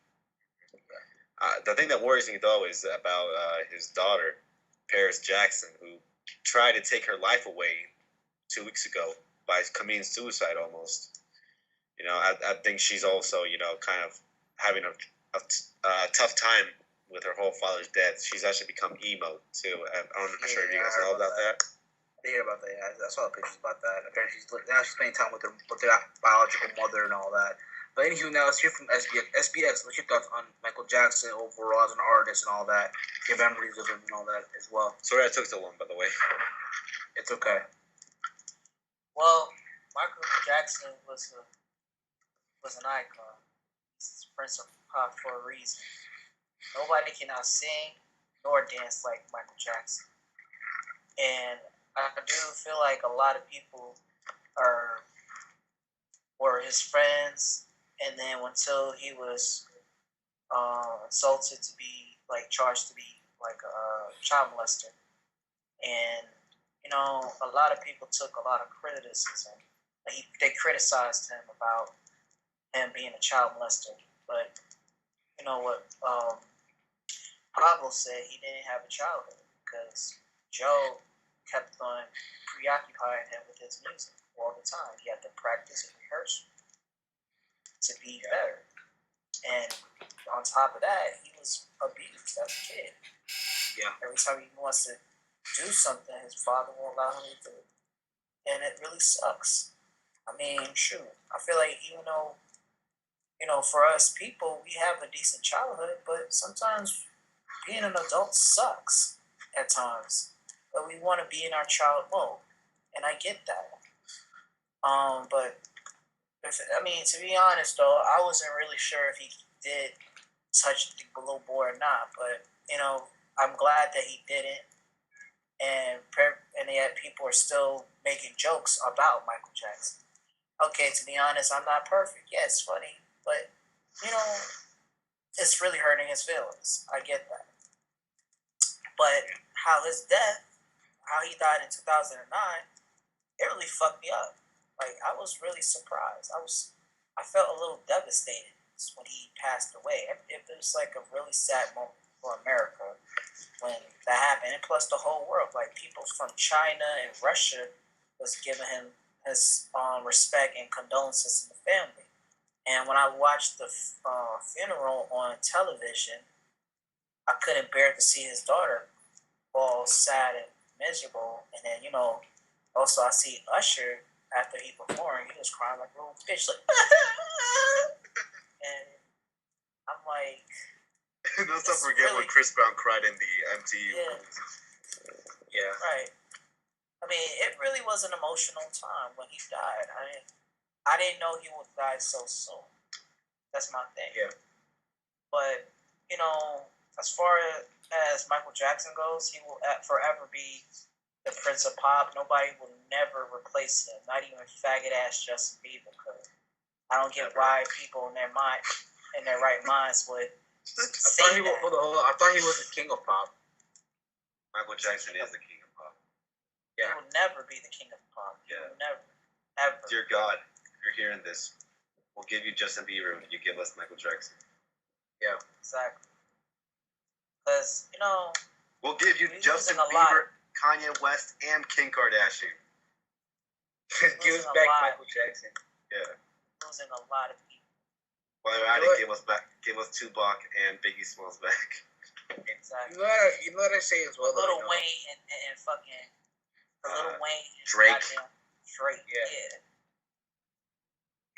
The thing that worries me, though, is about his daughter, Paris Jackson, who tried to take her life away 2 weeks ago by committing suicide almost. I think she's also, kind of having a tough time with her whole father's death. She's actually become emo, too. I'm not sure if you guys know about that. I hear about that, yeah. I saw pictures about that. Apparently she's spending time with her biological mother and all that. But anywho, now let's hear from SBX. What's your thoughts on Michael Jackson overall as an artist and all that? Your memories of him and all that as well. Sorry I took so long, by the way. It's okay. Well, Michael Jackson was was an icon. He's Prince of Pop for a reason. Nobody can now sing nor dance like Michael Jackson. And I do feel like a lot of people were his friends, and then until he was insulted to be like charged to be like a child molester, and a lot of people took a lot of criticism. They criticized him about him being a child molester, but you know what? Pablo said he didn't have a childhood because Joe kept on preoccupying him with his music all the time. He had to practice and rehearse to be better. And on top of that, he was abused as a kid. Yeah. Every time he wants to do something, his father won't allow him to do it. And it really sucks. I mean, shoot. I feel like even though, for us people, we have a decent childhood, but sometimes being an adult sucks at times. But we want to be in our child mode. And I get that. But to be honest though, I wasn't really sure if he did touch the little boy or not. But I'm glad that he didn't. And yet people are still making jokes about Michael Jackson. Okay, to be honest, I'm not perfect. Yeah, it's funny, but it's really hurting his feelings. I get that. But how he died in 2009, it really fucked me up. Like, I was really surprised. I felt a little devastated when he passed away. It was like a really sad moment for America when that happened. And plus the whole world, like people from China and Russia was giving him his respect and condolences to the family. And when I watched the funeral on television, I couldn't bear to see his daughter all sad and miserable. And then, also I see Usher after he performed, he was crying like a little bitch, like, and I'm like, let's not forget when Chris Brown cried in the MTV. Yeah. Right. I mean, it really was an emotional time when he died. I didn't know he would die so soon. That's my thing. Yeah. But, as far as Michael Jackson goes, he will forever be the Prince of Pop. Nobody will never replace him. Not even faggot ass Justin Bieber could. I don't get why people in their right minds would say that. I thought he was the king of pop. Michael Jackson is the king of pop. He will never be the king of pop. He will never, ever. Dear God, if you're hearing this, we'll give you Justin Bieber when you give us Michael Jackson. Yeah. Exactly. Because, we'll give you Justin Bieber, Kanye West, and Kim Kardashian. Give us back Michael Jackson. Yeah. Losing a lot of people. Well, give us Tupac and Biggie Smalls back. Exactly. You know what I say as well? Lil Wayne and fucking Lil Wayne and Drake. Drake. Yeah.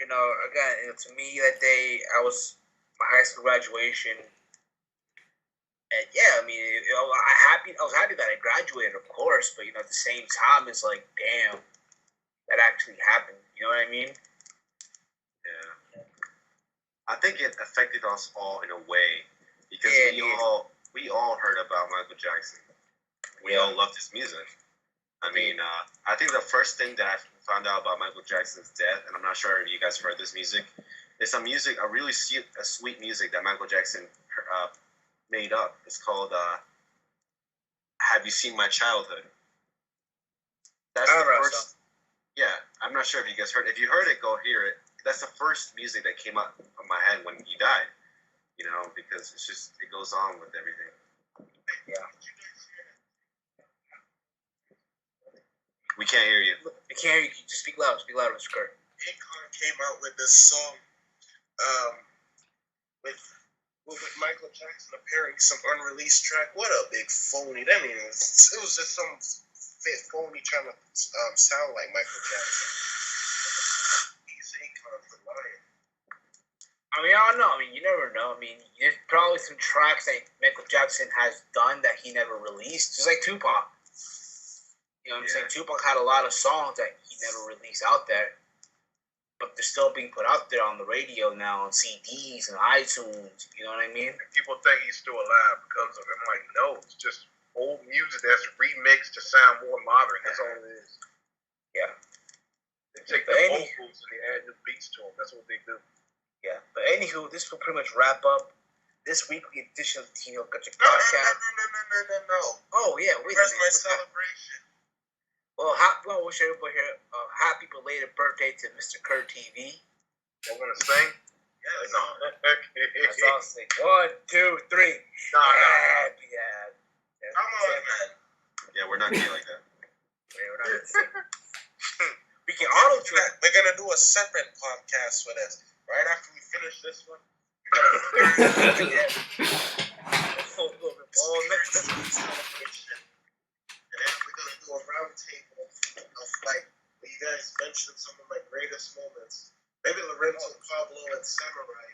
Again, to me that day, I was my high school graduation. And yeah, I mean, I was happy that I graduated, of course, but at the same time, it's like, damn, that actually happened. You know what I mean? Yeah. I think it affected us all in a way because we all heard about Michael Jackson. We all loved his music. I mean, I think the first thing that I found out about Michael Jackson's death, and I'm not sure if you guys heard this music, is a really sweet music that Michael Jackson made up. It's called Have You Seen My Childhood? That's the first. Yeah, I'm not sure if you guys heard it. If you heard it, go hear it. That's the first music that came up of my head when he died. Because it goes on with everything. Yeah. We can't hear you. I can't hear you. Just speak loud. Speak louder, Mr. Kurt. Akon came out with this song with Michael Jackson appearing some unreleased track. What a big phony. That means it was just some fit phony trying to sound like Michael Jackson. He's Akon for lying. I mean, I don't know. I mean, you never know. I mean, there's probably some tracks that Michael Jackson has done that he never released. Just like Tupac. You know what I'm saying? Tupac had a lot of songs that he never released out there. but they're still being put out there on the radio now, on CDs and iTunes. You know what I mean? People think he's still alive because of it. I'm like, no, it's just old music that's remixed to sound more modern. That's all it is. Yeah. They take the vocals and they add new beats to them. That's what they do. Yeah. But anywho, this will pretty much wrap up this weekly edition of the Tino GutCheck No. Oh, yeah. Where's my celebration? Well, we'll wish everybody here a happy belated birthday to Mr. Kurt TV. They want to sing? Yes. No. That's all I'll say. 1, 2, 3. No. Happy. Come on, man. Yeah, we're not gay like that. We're not gonna sing. We can auto tune. We're gonna do a separate podcast for this. Right after we finish this one. And then we're gonna do a round table of like where you guys mentioned some of my greatest moments. Maybe Lorenzo, Pablo, and Samurai.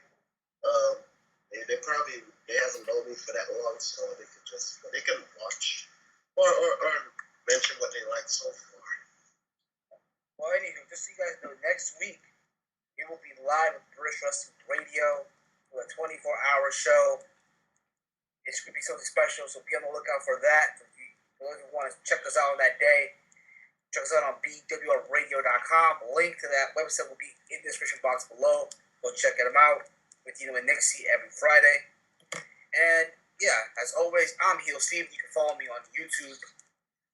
They haven't known me for that long, so they can watch or mention what they like so far. Well, anywho, just so you guys know, next week we will be live with British Wrestling Radio for a 24-hour show. It's going to be something special, so be on the lookout for that. If you want to check us out on that day, check us out on bwradio.com. Link to that website will be in the description box below. Go check them out with Tino and Nixie every Friday. And yeah, as always, I'm Heel Steve. You can follow me on YouTube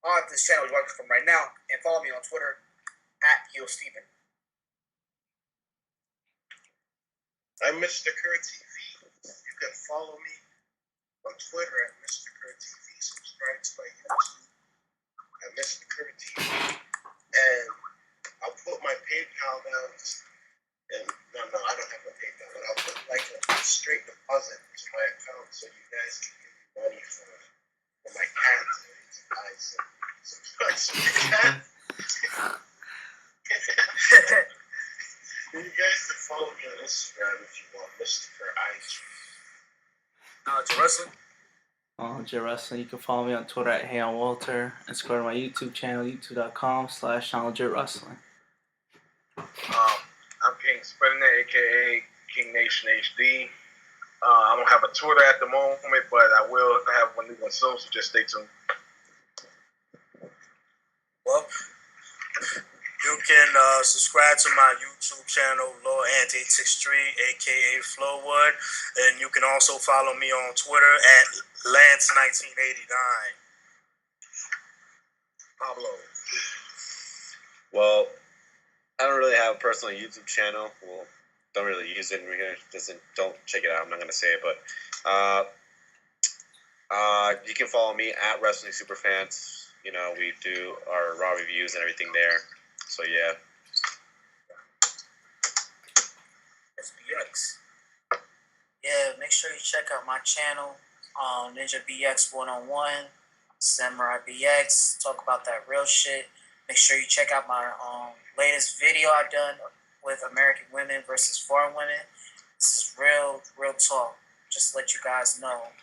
on this channel you're watching from right now, and follow me on Twitter @Heel Steven. I'm Mr. Kerr TV. You can follow me on Twitter @Mr. Kerr TV. Subscribe to my YouTube @Mr. Kerr TV. And I'll put my PayPal down. And no, I don't have a PayPal, but I'll put like a straight deposit to my account so you guys can give me money for my cat to buy some cat. You guys can follow me on Instagram if you want, Mr. IG. Wrestling. J Wrestling. You can follow me on Twitter @HeyOnWalter and subscribe to my YouTube channel, youtube.com/ChannelJWrestling. I'm King Spinner, aka King Nation HD. I don't have a Twitter at the moment, but I will have one new one soon, so just stay tuned. Well, you can subscribe to my YouTube channel, Lord Anti-63, aka Flowwood, and you can also follow me on Twitter @Lance1989. Pablo. Well, I don't really have a personal YouTube channel. Well, don't really use it. Don't check it out. I'm not gonna say it, but you can follow me @Wrestling Superfans. You know, we do our Raw reviews and everything there. So yeah. SBX. Yeah, make sure you check out my channel, Ninja BX 101, Samurai BX. Talk about that real shit. Make sure you check out my latest video I've done with American women versus foreign women. This is real talk. Just to let you guys know,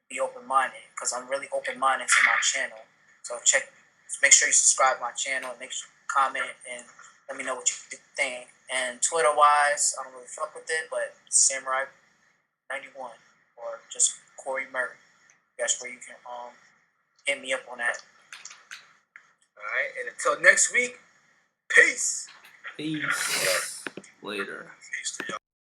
be open-minded, because I'm really open-minded to my channel. So make sure you subscribe to my channel, and make sure you comment and let me know what you think. And Twitter-wise, I don't really fuck with it, but Samurai91 or just Corey Murray. That's where you can hit me up on that. Alright, and until next week, peace. Peace. Later. Peace.